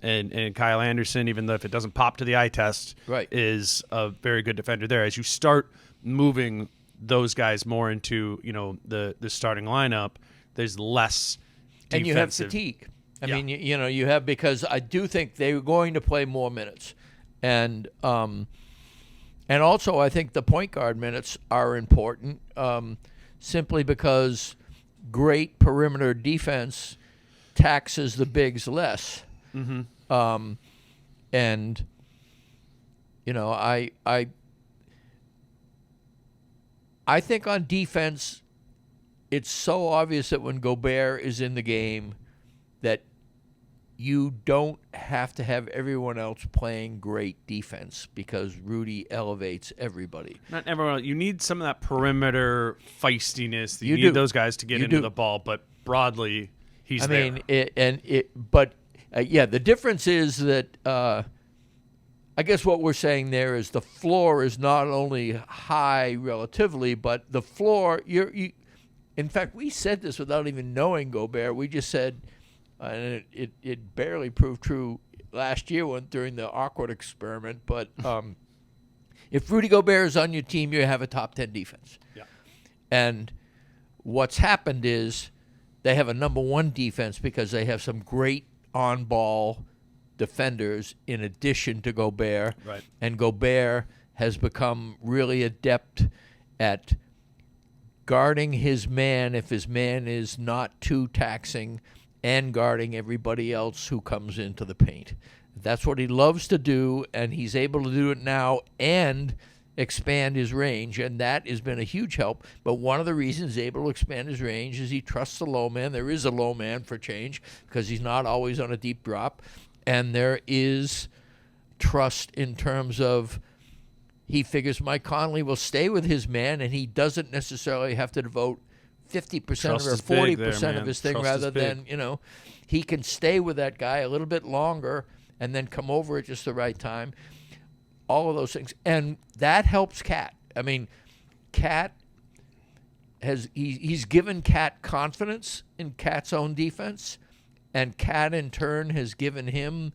and Kyle Anderson, even though if it doesn't pop to the eye test, Right. is a very good defender there. As you start moving those guys more into the starting lineup, there's less defensive. And you have fatigue. I mean, you have, because I do think they were going to play more minutes, and also I think the point guard minutes are important, simply because great perimeter defense taxes the bigs less. Mm-hmm. And I think on defense, it's so obvious that when Gobert is in the game that you don't have to have everyone else playing great defense because Rudy elevates everybody. Not everyone. You need some of that perimeter feistiness. You need do. those guys to get You into do. the ball, but broadly, he's there. The difference is that I guess what we're saying there is the floor is not only high relatively, but the floor. In fact, we said this without even knowing Gobert. We just said, and it barely proved true last year during the awkward experiment. But if Rudy Gobert is on your team, you have a top 10 defense. Yeah. And what's happened is they have a number one defense because they have some great on-ball defenders in addition to Gobert. Right. And Gobert has become really adept at guarding his man if his man is not too taxing and guarding everybody else who comes into the paint. That's what he loves to do, and he's able to do it now and expand his range, and that has been a huge help. But one of the reasons he's able to expand his range is he trusts the low man. There is a low man for change because he's not always on a deep drop, and there is trust in terms of he figures Mike Conley will stay with his man, and he doesn't necessarily have to devote 50% or 40% of his thing rather than, he can stay with that guy a little bit longer and then come over at just the right time. All of those things. And that helps Cat. I mean, Cat he's given Cat confidence in Cat's own defense, and Cat in turn has given him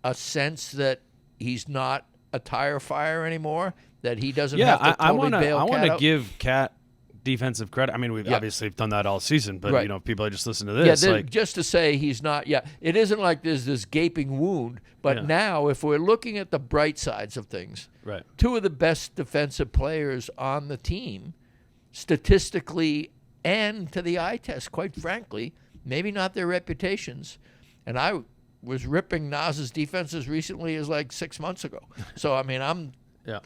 a sense that he's not a tire fire anymore, that he doesn't have to totally bail Cat out. I want to give Cat defensive credit. I mean, we've obviously done that all season, but right. People just listen to this. Just to say he's not. Yeah, it isn't like there's this gaping wound. But now, if we're looking at the bright sides of things, right, two of the best defensive players on the team, statistically and to the eye test, quite frankly, maybe not their reputations. And I was ripping Nas's defense as recently as like 6 months ago. So I mean, I'm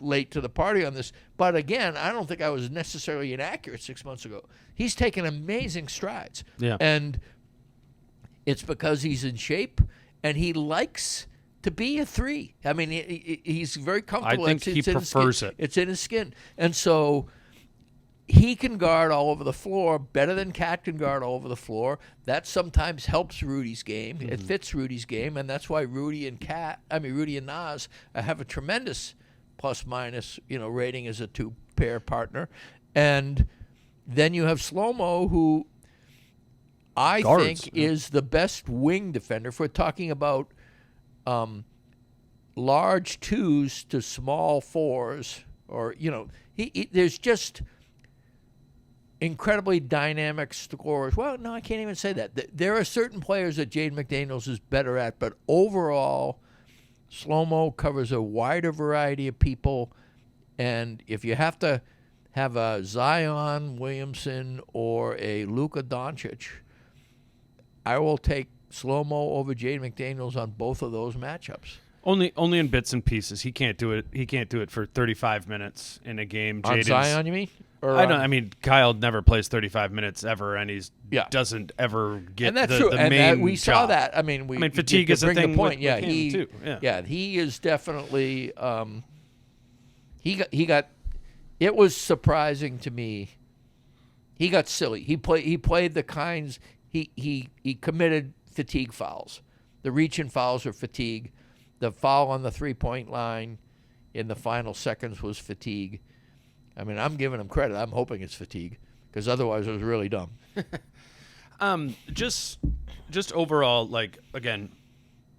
late to the party on this. But again, I don't think I was necessarily inaccurate 6 months ago. He's taken amazing strides. Yeah. And it's because he's in shape and he likes to be a three. I mean, he's very comfortable. I think he prefers it. It's in his skin. And so he can guard all over the floor better than Cat can guard all over the floor. That sometimes helps Rudy's game. Mm-hmm. It fits Rudy's game, and that's why Rudy and Nas have a tremendous plus-minus, rating as a two-pair partner. And then you have Slow-Mo, who I think is the best wing defender. If we're talking about large twos to small fours, or, there's just incredibly dynamic scorers. Well, no, I can't even say that. There are certain players that Jaden McDaniels is better at, but overall, Slow-Mo covers a wider variety of people, and if you have to have a Zion Williamson or a Luka Doncic, I will take Slow-Mo over Jaden McDaniels on both of those matchups. Only in bits and pieces. He can't do it. He can't do it for 35 minutes in a game. On Zion, you mean? I mean, Kyle never plays 35 minutes ever, and doesn't ever get and that's the, true. the and main we job. saw that. I mean, fatigue is a thing. The point. With him too. He is definitely. He got. It was surprising to me. He got silly. He played the kinds. He committed fatigue fouls. The reach-in fouls are fatigue. The foul on the three-point line in the final seconds was fatigue. I mean, I'm giving him credit. I'm hoping it's fatigue, because otherwise it was really dumb. Just overall, again,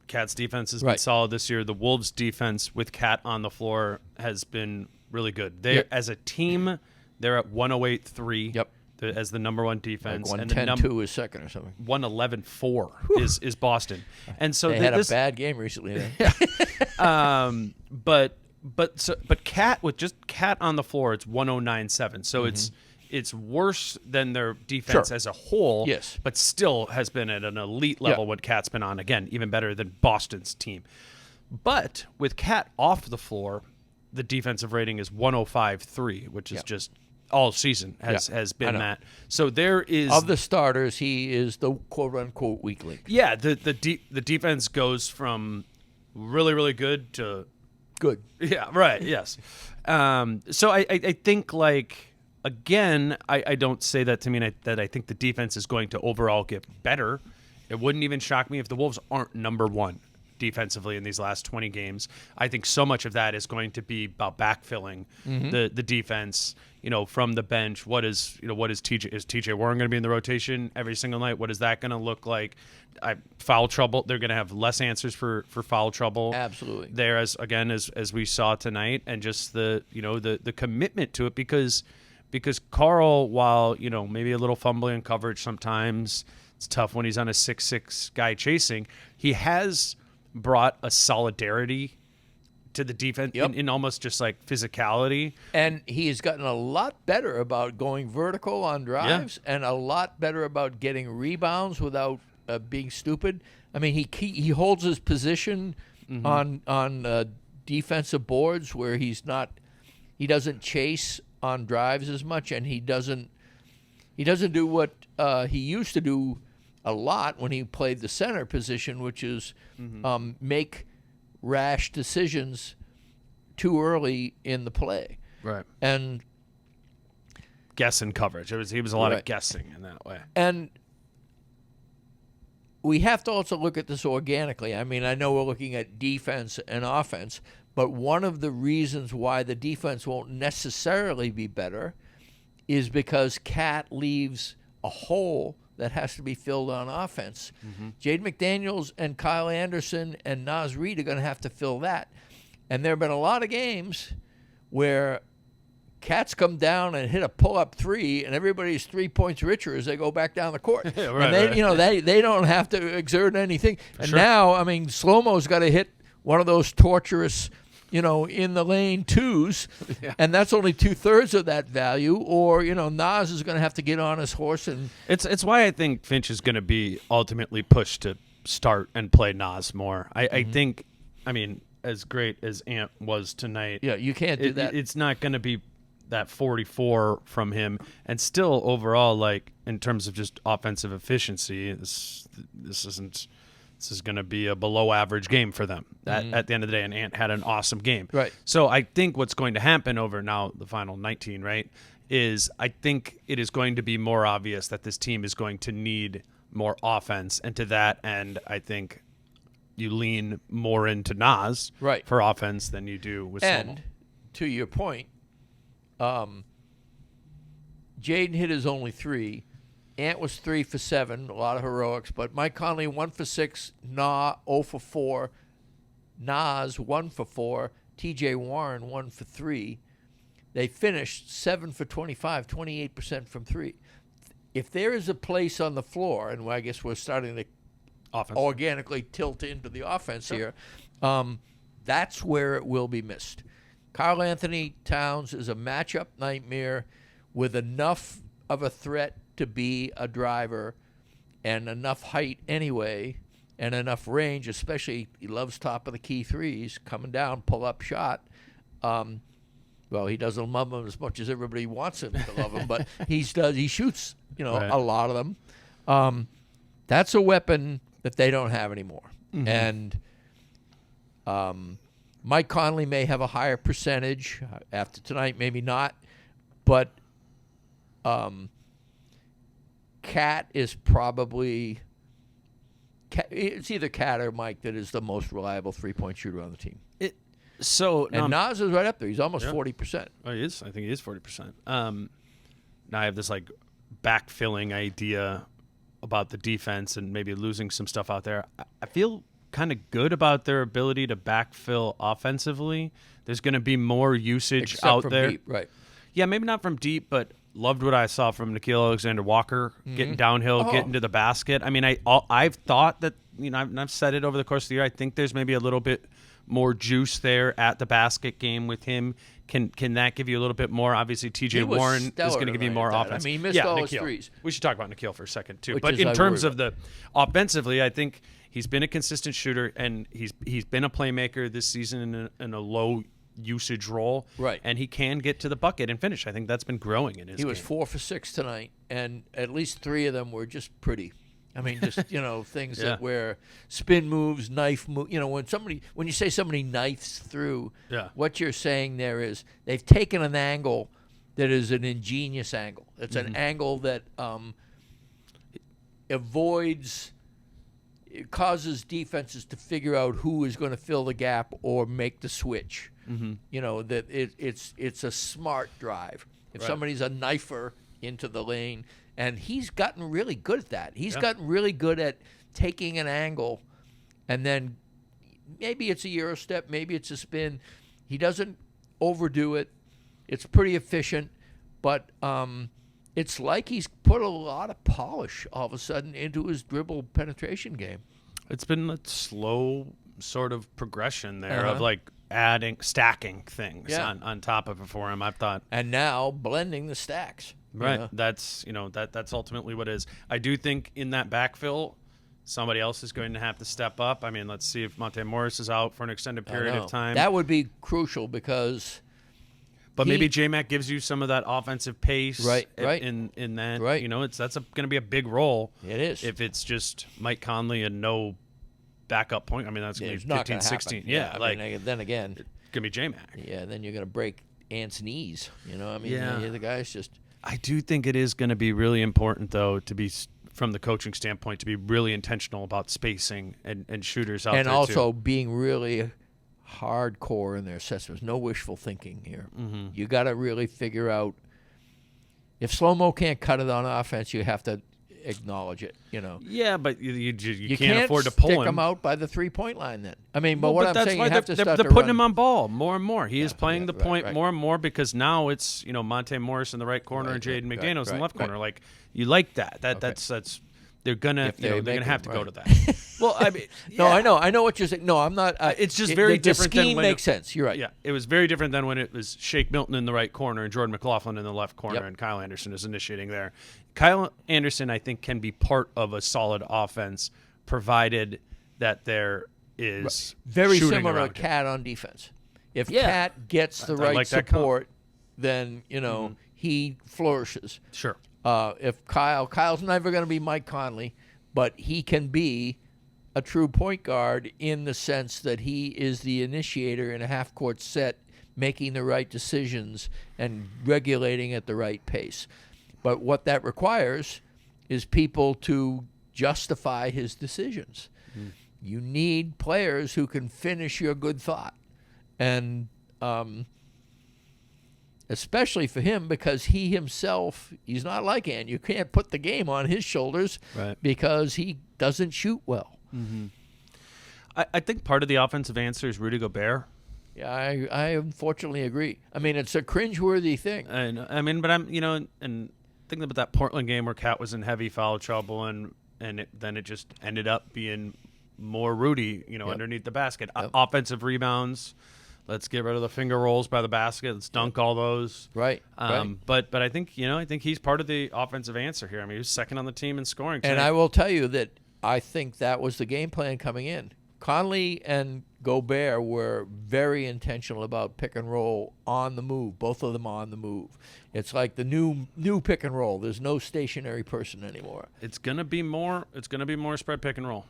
Cat's defense has been solid this year. The Wolves' defense with Cat on the floor has been really good. They, as a team, they're at 108.3. Yep. As the number one defense. Like 110-2 is second or something. 111-4 is Boston. And so they had a bad game recently. But Cat, with just Cat on the floor, it's 109.7. So it's worse than their defense as a whole. Yes. But still has been at an elite level what Cat's been on. Again, even better than Boston's team. But with Cat off the floor, the defensive rating is 105.3, which is just all season has been that. So there is of the starters, he is the quote unquote weak link. Yeah, the defense goes from really, really good to good. Yeah, right. Yes. So I think, like, again, I don't say that to mean that I think the defense is going to overall get better. It wouldn't even shock me if the Wolves aren't number one defensively in these last 20 games. I think so much of that is going to be about backfilling the defense, from the bench. What is TJ Warren going to be in the rotation every single night? What is that going to look like? Foul trouble. They're going to have less answers for foul trouble. Absolutely. There, as we saw tonight, and just the commitment to it, because Carl, while maybe a little fumbling in coverage sometimes, it's tough when he's on a 6'6" guy chasing. He has brought a solidarity to the defense in almost just like physicality. And he has gotten a lot better about going vertical on drives and a lot better about getting rebounds without being stupid. I mean, he holds his position on defensive boards where he doesn't chase on drives as much, and he doesn't do what he used to do a lot when he played the center position, which is make rash decisions too early in the play. Right. And guessing coverage. He was a lot of guessing in that way. And we have to also look at this organically. I mean, I know we're looking at defense and offense, but one of the reasons why the defense won't necessarily be better is because Cat leaves a hole that has to be filled on offense. Jaden McDaniels and Kyle Anderson and Naz Reid are going to have to fill that. And there have been a lot of games where Cats come down and hit a pull-up three, and everybody's 3 points richer as they go back down the court. They don't have to exert anything. And now, I mean, Slow-Mo's got to hit one of those torturous, in the lane twos, and that's only 2/3 of that value. Or Naz is going to have to get on his horse, and it's why I think Finch is going to be ultimately pushed to start and play Naz more. I think, I mean, as great as Ant was tonight, you can't do that. It's not going to be that 44 from him, and still overall, like, in terms of just offensive efficiency, this is going to be a below average game for them at the end of the day, and Ant had an awesome game. Right. So I think what's going to happen over now the final 19, right, is I think it is going to be more obvious that this team is going to need more offense, and to that end, I think you lean more into Naz for offense than you do with Slomo. And to your point, Jaden hit his only three. Ant was 3 for 7, a lot of heroics, but Mike Conley 1 for 6, 0 for 4, Naz 1 for 4, TJ Warren 1 for 3. They finished 7 for 25, 28% from 3. If there is a place on the floor, and I guess we're starting to organically tilt into the offense here, that's where it will be missed. Karl Anthony Towns is a matchup nightmare with enough of a threat to be a driver and enough height anyway and enough range, especially he loves top of the key threes, coming down, pull-up shot. Well, he doesn't love them as much as everybody wants him to love them, but he shoots, a lot of them. That's a weapon that they don't have anymore. And Mike Conley may have a higher percentage after tonight, maybe not, but Cat is probably it's either Cat or Mike that is the most reliable three-point shooter on the team. Naz is right up there. He's almost 40%. Oh, he is. I think he is 40%. Now I have this like backfilling idea about the defense and maybe losing some stuff out there. I feel kind of good about their ability to backfill offensively. There's going to be more usage Except out from there. Deep, right. Yeah, maybe not from deep, but loved what I saw from Nickeil Alexander-Walker getting downhill, getting to the basket. I mean, I've thought that, and I've said it over the course of the year, I think there's maybe a little bit more juice there at the basket game with him. Can that give you a little bit more? Obviously, TJ Warren is going to give you more offense. I mean, he missed all his threes. We should talk about Nickeil for a second, too. Which but in terms of the offensively, I think He's been a consistent shooter, and he's been a playmaker this season in a low usage role. Right. And he can get to the bucket and finish. I think that's been growing in his game. He was 4 for 6 tonight, and at least 3 of them were just pretty. I mean, just, things that where spin moves, knife move. When you say somebody knifes through, what you're saying there is they've taken an angle that is an ingenious angle. It's an angle that it causes defenses to figure out who is going to fill the gap or make the switch. That it's a smart drive. If somebody's a knifer into the lane, and he's gotten really good at that. He's gotten really good at taking an angle, and then maybe it's a Euro step, maybe it's a spin. He doesn't overdo it. It's pretty efficient, but it's like he's put a lot of polish all of a sudden into his dribble penetration game. It's been a slow sort of progression there of like stacking things on top of it for him, I've thought. And now blending the stacks. Right. That's that's ultimately what it is. I do think in that backfill, somebody else is going to have to step up. I mean, let's see if Monte Morris is out for an extended period of time. That would be crucial because maybe J-Mac gives you some of that offensive pace right. in that. Right. That's going to be a big role. It is. If it's just Mike Conley and no backup point, I mean, that's going to be 15, 16. Yeah. Then again, it's going to be J-Mac. Yeah, and then you're going to break Ant's knees. The guy's just... I do think it is going to be really important, though, to be, from the coaching standpoint, to be really intentional about spacing and shooters out there, and also being really hardcore in their assessments. No wishful thinking here. You got to really figure out, if Slow-Mo can't cut it on offense, you have to acknowledge it. Yeah, but you can't afford to pull him out by the 3-point line. Then what I'm saying, you have to start. They're putting him on ball more and more. He is playing the point more and more because now it's Monte Morris in the right corner and Jaden McDaniels in the left corner. Like, you like that. That's they're gonna have to go to that. Well, I mean, no, I know what you're saying. No, I'm not. It's just very different. The scheme makes sense. You're right. Yeah, it was very different than when it was Shake Milton in the right corner and Jordan McLaughlin in the left corner, and Kyle Anderson is initiating there. Kyle Anderson, I think, can be part of a solid offense, provided that there is very similar to Cat on defense. If Cat gets the right support, then he flourishes. Sure. If Kyle's never going to be Mike Conley, but he can be a true point guard in the sense that he is the initiator in a half-court set, making the right decisions and regulating at the right pace. But what that requires is people to justify his decisions. You need players who can finish your good thought. And especially for him, because he himself, he's not like Ant. You can't put the game on his shoulders because he doesn't shoot well. I think part of the offensive answer is Rudy Gobert. Yeah, I unfortunately agree. I mean, it's a cringeworthy thing. I mean, but I'm, and thinking about that Portland game where Cat was in heavy foul trouble and then it just ended up being more Rudy, underneath the basket. Offensive rebounds. Let's get rid of the finger rolls by the basket. Let's dunk all those. Right. But I think he's part of the offensive answer here. I mean, he was second on the team in scoring tonight. And I will tell you that I think that was the game plan coming in. Conley and Gobert were very intentional about pick and roll on the move, both of them on the move. It's like the new pick and roll. There's no stationary person anymore. It's gonna be more spread pick and roll.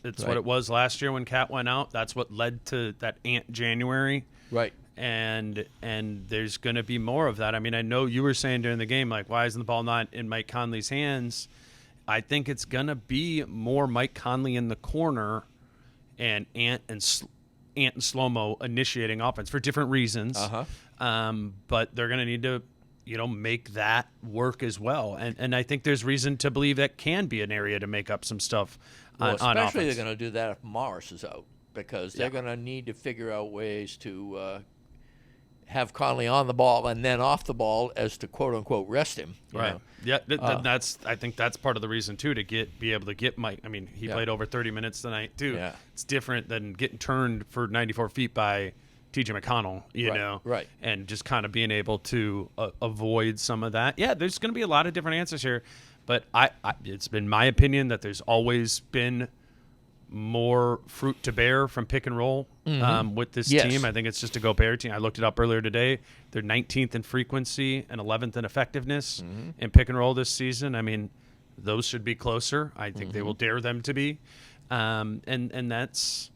It's what it was last year when Cat went out. That's what led to that Ant January. Right. And there's gonna be more of that. I mean, I know you were saying during the game, like, why isn't the ball not in Mike Conley's hands? I think it's gonna be more Mike Conley in the corner and Ant and Slow-Mo initiating offense for different reasons. But they're going to need to, make that work as well. And I think there's reason to believe that can be an area to make up some stuff on offense. Especially they're going to do that if Morris is out, because they're going to need to figure out ways to have Conley on the ball and then off the ball as to quote unquote rest him. Right. Yeah. I think that's part of the reason too, to be able to get Mike. I mean, he played over 30 minutes tonight too. Yeah. It's different than getting turned for 94 feet by TJ McConnell, you know, and just kind of being able to avoid some of that. Yeah. There's going to be a lot of different answers here, but it's been my opinion that there's always been more fruit to bear from pick and roll with this Yes. team. I think it's just a Gobert team. I looked it up earlier today. They're 19th in frequency and 11th in effectiveness in pick and roll this season. I mean, those should be closer. I think they will dare them to be. And that's,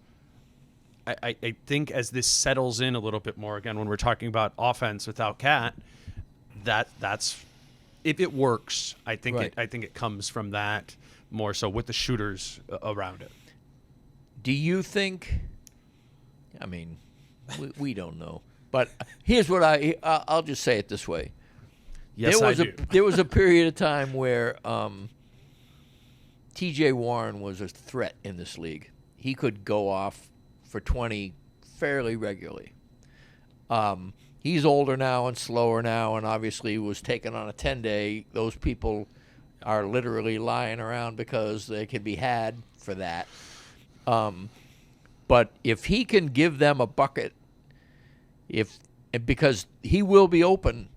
I think as this settles in a little bit more, again, when we're talking about offense without Cat, that's if it works, I think it comes from that more so with the shooters around it. Do you think? I mean, we don't know, but here's what I'll just say it this way. Yes, there was a period of time where T.J. Warren was a threat in this league. He could go off for 20 fairly regularly. He's older now and slower now, and obviously was taken on a 10-day. Those people are literally lying around because they can be had for that. But if he can give them a bucket, because he will be open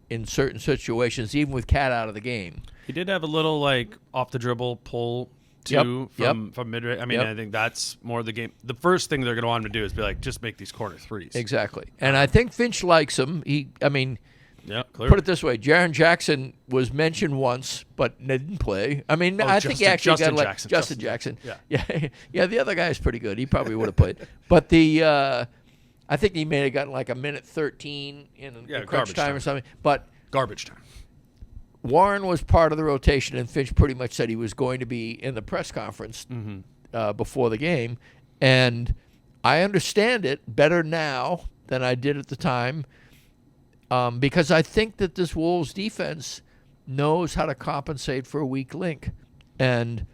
in certain situations, even with Cat out of the game. He did have a little like off the dribble pull too from mid-range. I mean, I think that's more the game. The first thing they're going to want him to do is be like, just make these corner threes. Exactly. And I think Finch likes him. Clearly. Put it this way: Jaren Jackson was mentioned once, but didn't play. I mean, I think he actually Justin got Jackson. Justin Jackson. Yeah. The other guy is pretty good. He probably would have played, but I think he may have gotten like a minute 13 in crunch time or something. But garbage time. Warren was part of the rotation, and Finch pretty much said he was going to be in the press conference before the game. And I understand it better now than I did at the time, because I think that this Wolves defense knows how to compensate for a weak link. And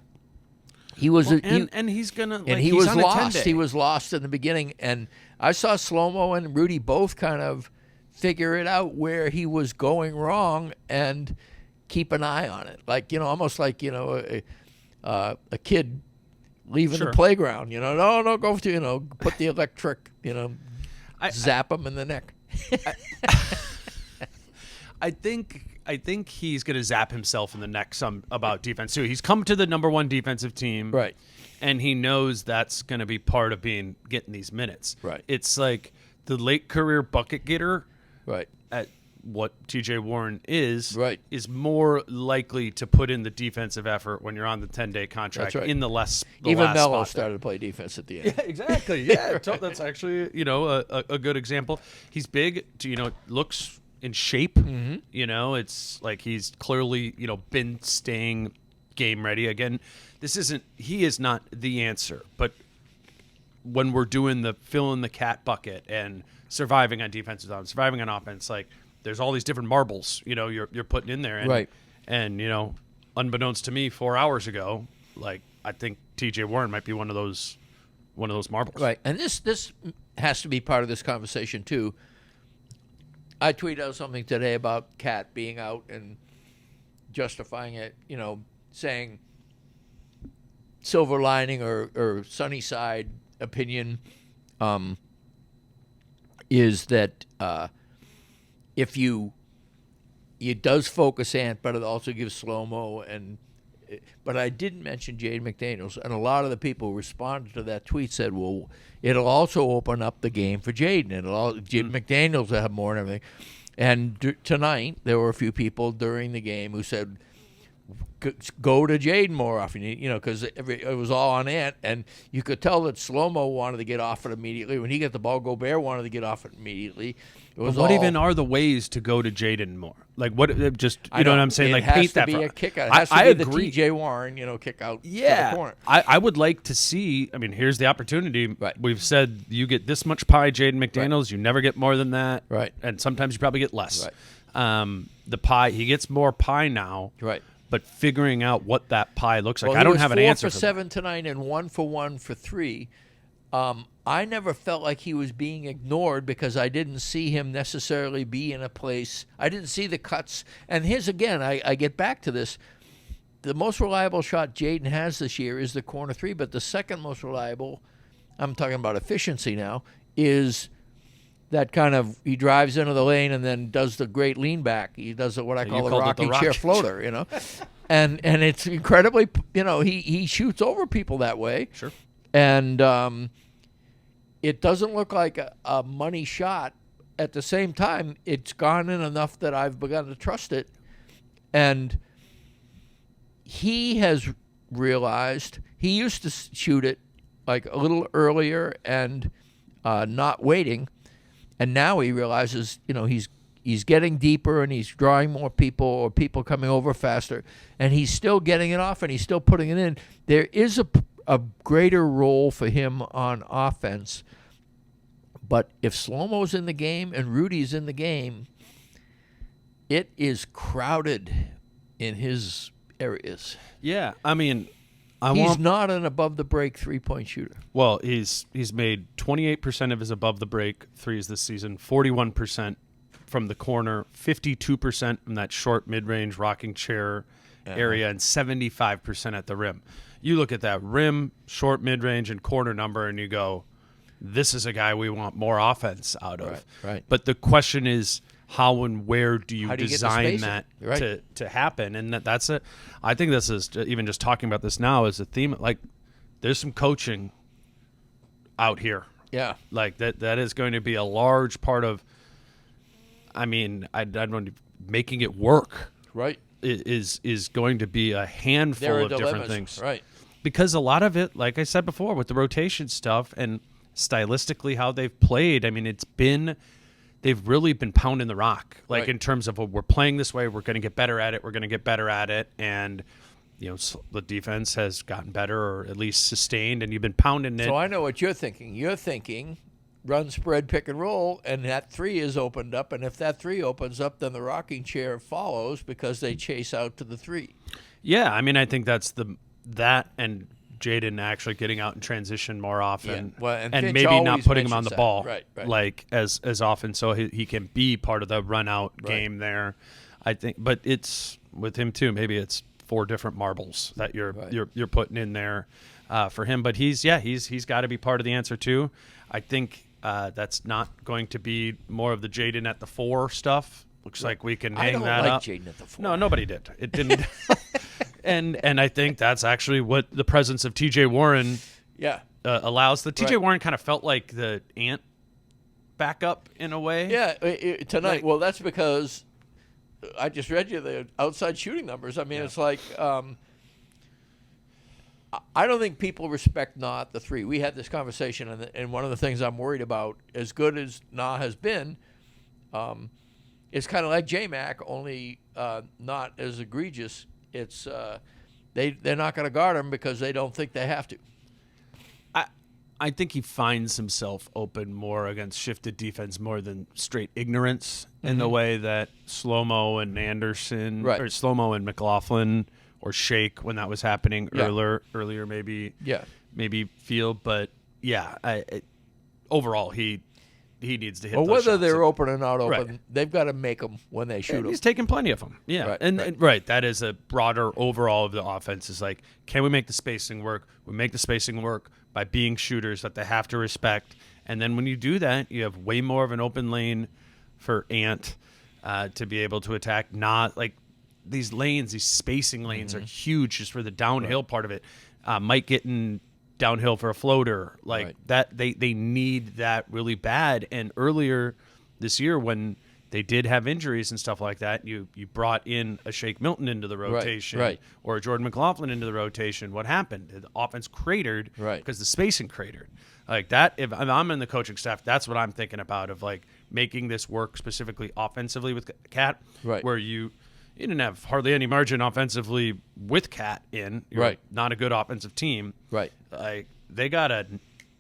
he was he's gonna and he was lost. He was lost in the beginning, and I saw Slow-Mo and Rudy both kind of figure it out where he was going wrong and keep an eye on it, like almost like a kid leaving the playground. No, go to put the electric, zap him in the neck. I think he's going to zap himself in the neck some about defense too. He's come to the number one defensive team, right? And he knows that's going to be part of getting these minutes. Right. It's like the late career bucket getter, right? At what T.J. Warren is, right, is more likely to put in the defensive effort when you're on the 10-day contract. Right. In the even last Melo spot started to play defense at the end. Yeah, exactly. Yeah, that's actually a good example. He's big. Looks in shape. It's like he's clearly been staying game ready. Again, he is not the answer, but when we're doing the fill in the cat bucket and surviving on defensive zones, surviving on offense, like there's all these different marbles you're putting in there, and right. And unbeknownst to me 4 hours ago, like I think TJ Warren might be one of those marbles. Right. And this has to be part of this conversation too. I tweeted out something today about Cat being out and justifying it, saying silver lining or sunny side opinion is that if it does focus Ant, but it also gives Slow-Mo but I didn't mention Jaden McDaniels, and a lot of the people who responded to that tweet said, well, it'll also open up the game for Jaden. McDaniels will have more and everything. And tonight, there were a few people during the game who said, go to Jaden more often, because it was all on Ant, and you could tell that Slow-Mo wanted to get off it immediately. When he got the ball, Gobert wanted to get off it immediately. What even are the ways to go to Jaden more? Like what? Just know what I'm saying? Like paint that. It has to be a kick out. It has to be the T.J. Warren, kick out. Yeah, to the corner. I would like to see. I mean, here's the opportunity. Right. We've said you get this much pie, Jaden McDaniels. Right. You never get more than that. Right. And sometimes you probably get less. Right. The pie, he gets more pie now. Right. But figuring out what that pie looks like, I don't have an answer. 4 for 7 tonight and 1 for 1 for 3. I never felt like he was being ignored because I didn't see him necessarily be in a place. I didn't see the cuts. And here's again, I get back to this. The most reliable shot Jaden has this year is the corner 3, but the second most reliable, I'm talking about efficiency now, is that kind of he drives into the lane and then does the great lean back. He does what I call the rocking chair floater, and it's incredibly, he shoots over people that way. Sure. And it doesn't look like a money shot. At the same time, it's gone in enough that I've begun to trust it. And he has realized he used to shoot it like a little earlier and not waiting. And now he realizes, he's getting deeper and he's drawing more people or people coming over faster. And he's still getting it off and he's still putting it in. There is a greater role for him on offense. But if Slow-Mo's in the game and Rudy's in the game, it is crowded in his areas. Yeah, I mean, he's not an above-the-break three-point shooter. Well, he's made 28% of his above-the-break threes this season, 41% from the corner, 52% from that short mid-range rocking chair area, and 75% at the rim. You look at that rim, short, mid-range, and corner number, and you go, this is a guy we want more offense out of. Right. But the question is, how and where do you design that to happen? And that's it. I think this is, even just talking about this now, is a theme. Like, there's some coaching out here. Yeah. Like, that is going to be a large part of, I don't, making it work. Right. Is going to be a handful of different things. Right. Because a lot of it, like I said before, with the rotation stuff and stylistically how they've played, they've really been pounding the rock. Like, in terms of, we're playing this way, we're going to get better at it. And, the defense has gotten better, or at least sustained, and you've been pounding it. So I know what you're thinking. You're thinking run, spread, pick and roll, and that three is opened up. And if that three opens up, then the rocking chair follows because they chase out to the three. Yeah, I think that's that and Jaden actually getting out in transition more often, and maybe not putting him on the ball right. like as often, so he can be part of the run out game there. I think, but it's with him too. Maybe it's 4 different marbles that you're putting in there for him. But he's got to be part of the answer too. I think that's not going to be more of the Jaden at the 4 stuff. Looks like we can hang that up. I don't like Jaden at the 4. No, nobody did. It didn't. And I think that's actually what the presence of T.J. Warren allows. The T.J. Warren kind of felt like the Ant backup in a way. Yeah, tonight. Well, that's because I just read you the outside shooting numbers. It's like I don't think people respect not the 3. We had this conversation, and one of the things I'm worried about, as good as Na has been, it's kind of like J-Mac, only not as egregious. It's they're not going to guard him because they don't think they have to. I think he finds himself open more against shifted defense more than straight ignorance in the way that Slow-Mo and Anderson, or Slow-Mo and McLaughlin or Shake, when that was happening earlier maybe feel. But overall he needs to hit those whether shots. They're open or not open, they've got to make them when they shoot them. He's taking plenty of them. Yeah. And that is a broader overall of the offense, is like, can we make the spacing work? We make the spacing work by being shooters that they have to respect. And then when you do that, you have way more of an open lane for Ant to be able to attack. Not like these lanes, these spacing lanes are huge just for the downhill part of it. Mike getting downhill for a floater that they need that really bad. And earlier this year, when they did have injuries and stuff like that, you brought in a Shake Milton into the rotation or a Jordan McLaughlin into the rotation. What happened? The offense cratered because the spacing cratered. Like that, if I'm in the coaching staff, that's what I'm thinking about, of like making this work specifically offensively with Cat, where you didn't have hardly any margin offensively with Cat in. You're not a good offensive team. Like, they got to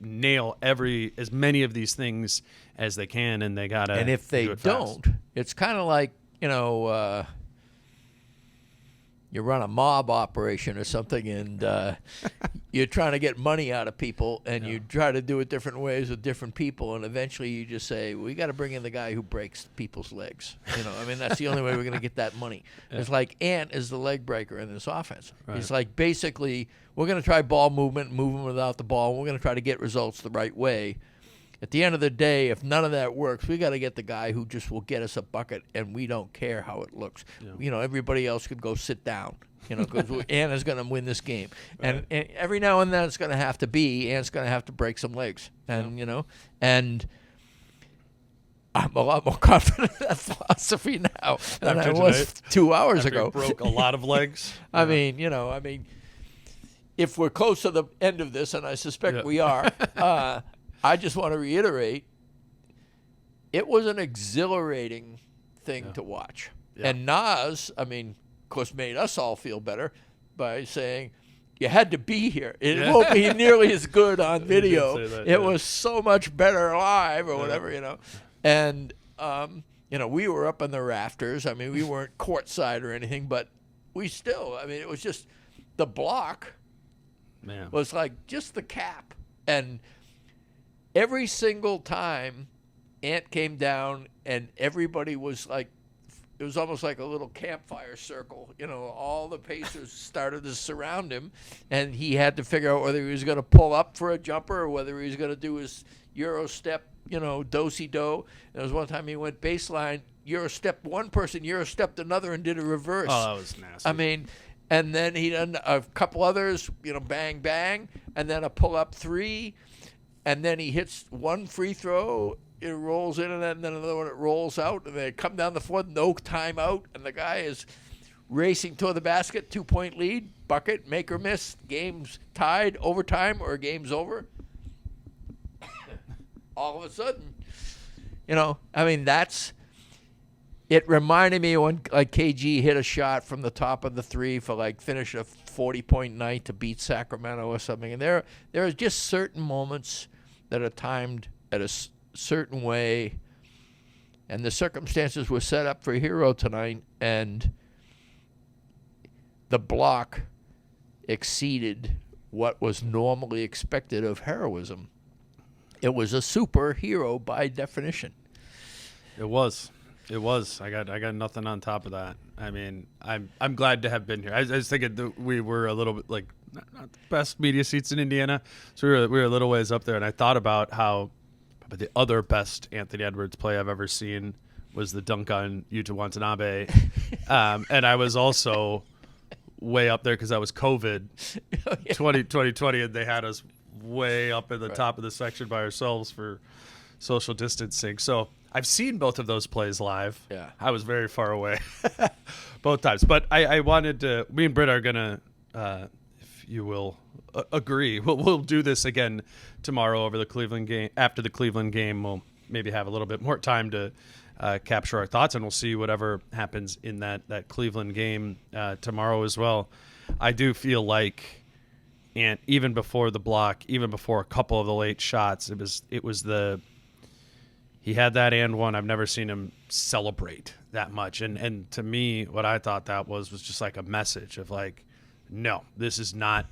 nail as many of these things as they can, and they got to. And if they don't, it's kind of like, you run a mob operation or something, and you're trying to get money out of people, and you try to do it different ways with different people, and eventually you just say, we got to bring in the guy who breaks people's legs. That's the only way we're going to get that money. It's like Ant is the leg breaker in this offense. It's like, basically, we're going to try ball movement, move them without the ball, and we're going to try to get results the right way. at the end of the day, if none of that works, we got to get the guy who just will get us a bucket, and we don't care how it looks. Yeah. Everybody else could go sit down. Because Anna's going to win this game. Right. And every now and then it's going to have to be, Anna's going to have to break some legs. And, and I'm a lot more confident in that philosophy now than I was 2 hours ago. Broke a lot of legs. I mean, if we're close to the end of this, and I suspect we are, I just want to reiterate, it was an exhilarating thing to watch. Yeah. And Nas, of course, made us all feel better by saying, you had to be here. It won't be nearly as good on video. It was so much better live or whatever, And, we were up in the rafters. We weren't courtside or anything, but we still, it was just the block was like just the cap. And every single time Ant came down and everybody was like, it was almost like a little campfire circle. All the Pacers started to surround him, and he had to figure out whether he was going to pull up for a jumper or whether he was going to do his Euro step, do-si-do. And there was one time he went baseline, Euro step one person, Euro stepped another, and did a reverse. Oh, that was nasty. And then he done a couple others, bang, bang, and then a pull-up three, and then he hits one free throw. It rolls in, and then another one, it rolls out, and they come down the floor, no timeout, and the guy is racing toward the basket, 2-point lead, bucket, make or miss, game's tied, overtime, or game's over. All of a sudden, it reminded me when, KG hit a shot from the top of the three for, finish a 40-point night to beat Sacramento or something, and there are just certain moments that are timed at a certain way, and the circumstances were set up for Hero tonight, and the block exceeded what was normally expected of heroism. It was a superhero by definition. It was. I got nothing on top of that. I'm glad to have been here. I was thinking we were a little bit not the best media seats in Indiana, so we were a little ways up there, and I thought about how the other best Anthony Edwards play I've ever seen was the dunk on Yuta Watanabe. And I was also way up there because I was COVID 2020, and they had us way up in the top of the section by ourselves for social distancing. So I've seen both of those plays live. Yeah. I was very far away both times. But I wanted to – me and Britt are going to, if you will, agree. We'll do this again tomorrow over the Cleveland game. After the Cleveland game, we'll maybe have a little bit more time to capture our thoughts, and we'll see whatever happens in that Cleveland game tomorrow as well. I do feel like, and even before the block, even before a couple of the late shots, it was he had that and one. I've never seen him celebrate that much, and to me, what I thought that was just like a message of like, no, this is not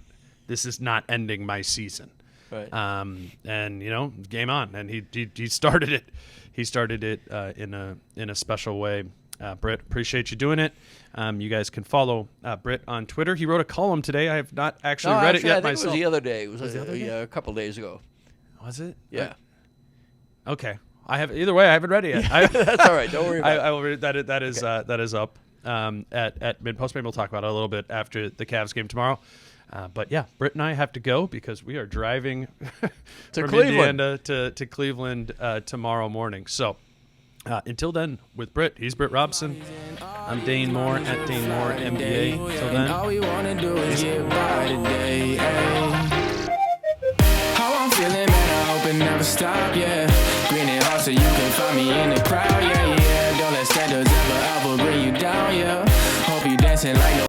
ending my season. Right. And game on, and he started it. He started it in a special way. Britt, appreciate you doing it. You guys can follow Britt on Twitter. He wrote a column today. I have not actually read it yet I think myself. It was the other day. It was the other day? A couple days ago. Was it? Yeah. Okay. Either way, I haven't read it yet. That's all right. Don't worry about it. I will read that. That is up at mid-post. Maybe we'll talk about it a little bit after the Cavs game tomorrow. But yeah, Britt and I have to go because we are driving from Cleveland. Indiana to Cleveland tomorrow morning. So until then, with Britt, he's Britt Robson. I'm Dane Moore at Dane Moore NBA. Until then, all we wanna do is get by today. How I'm feeling, man, I hope it never stop, yeah. Green and hot so you can find me in the crowd, yeah. Don't let standards ever bring you down, yeah. Hope you dancing like no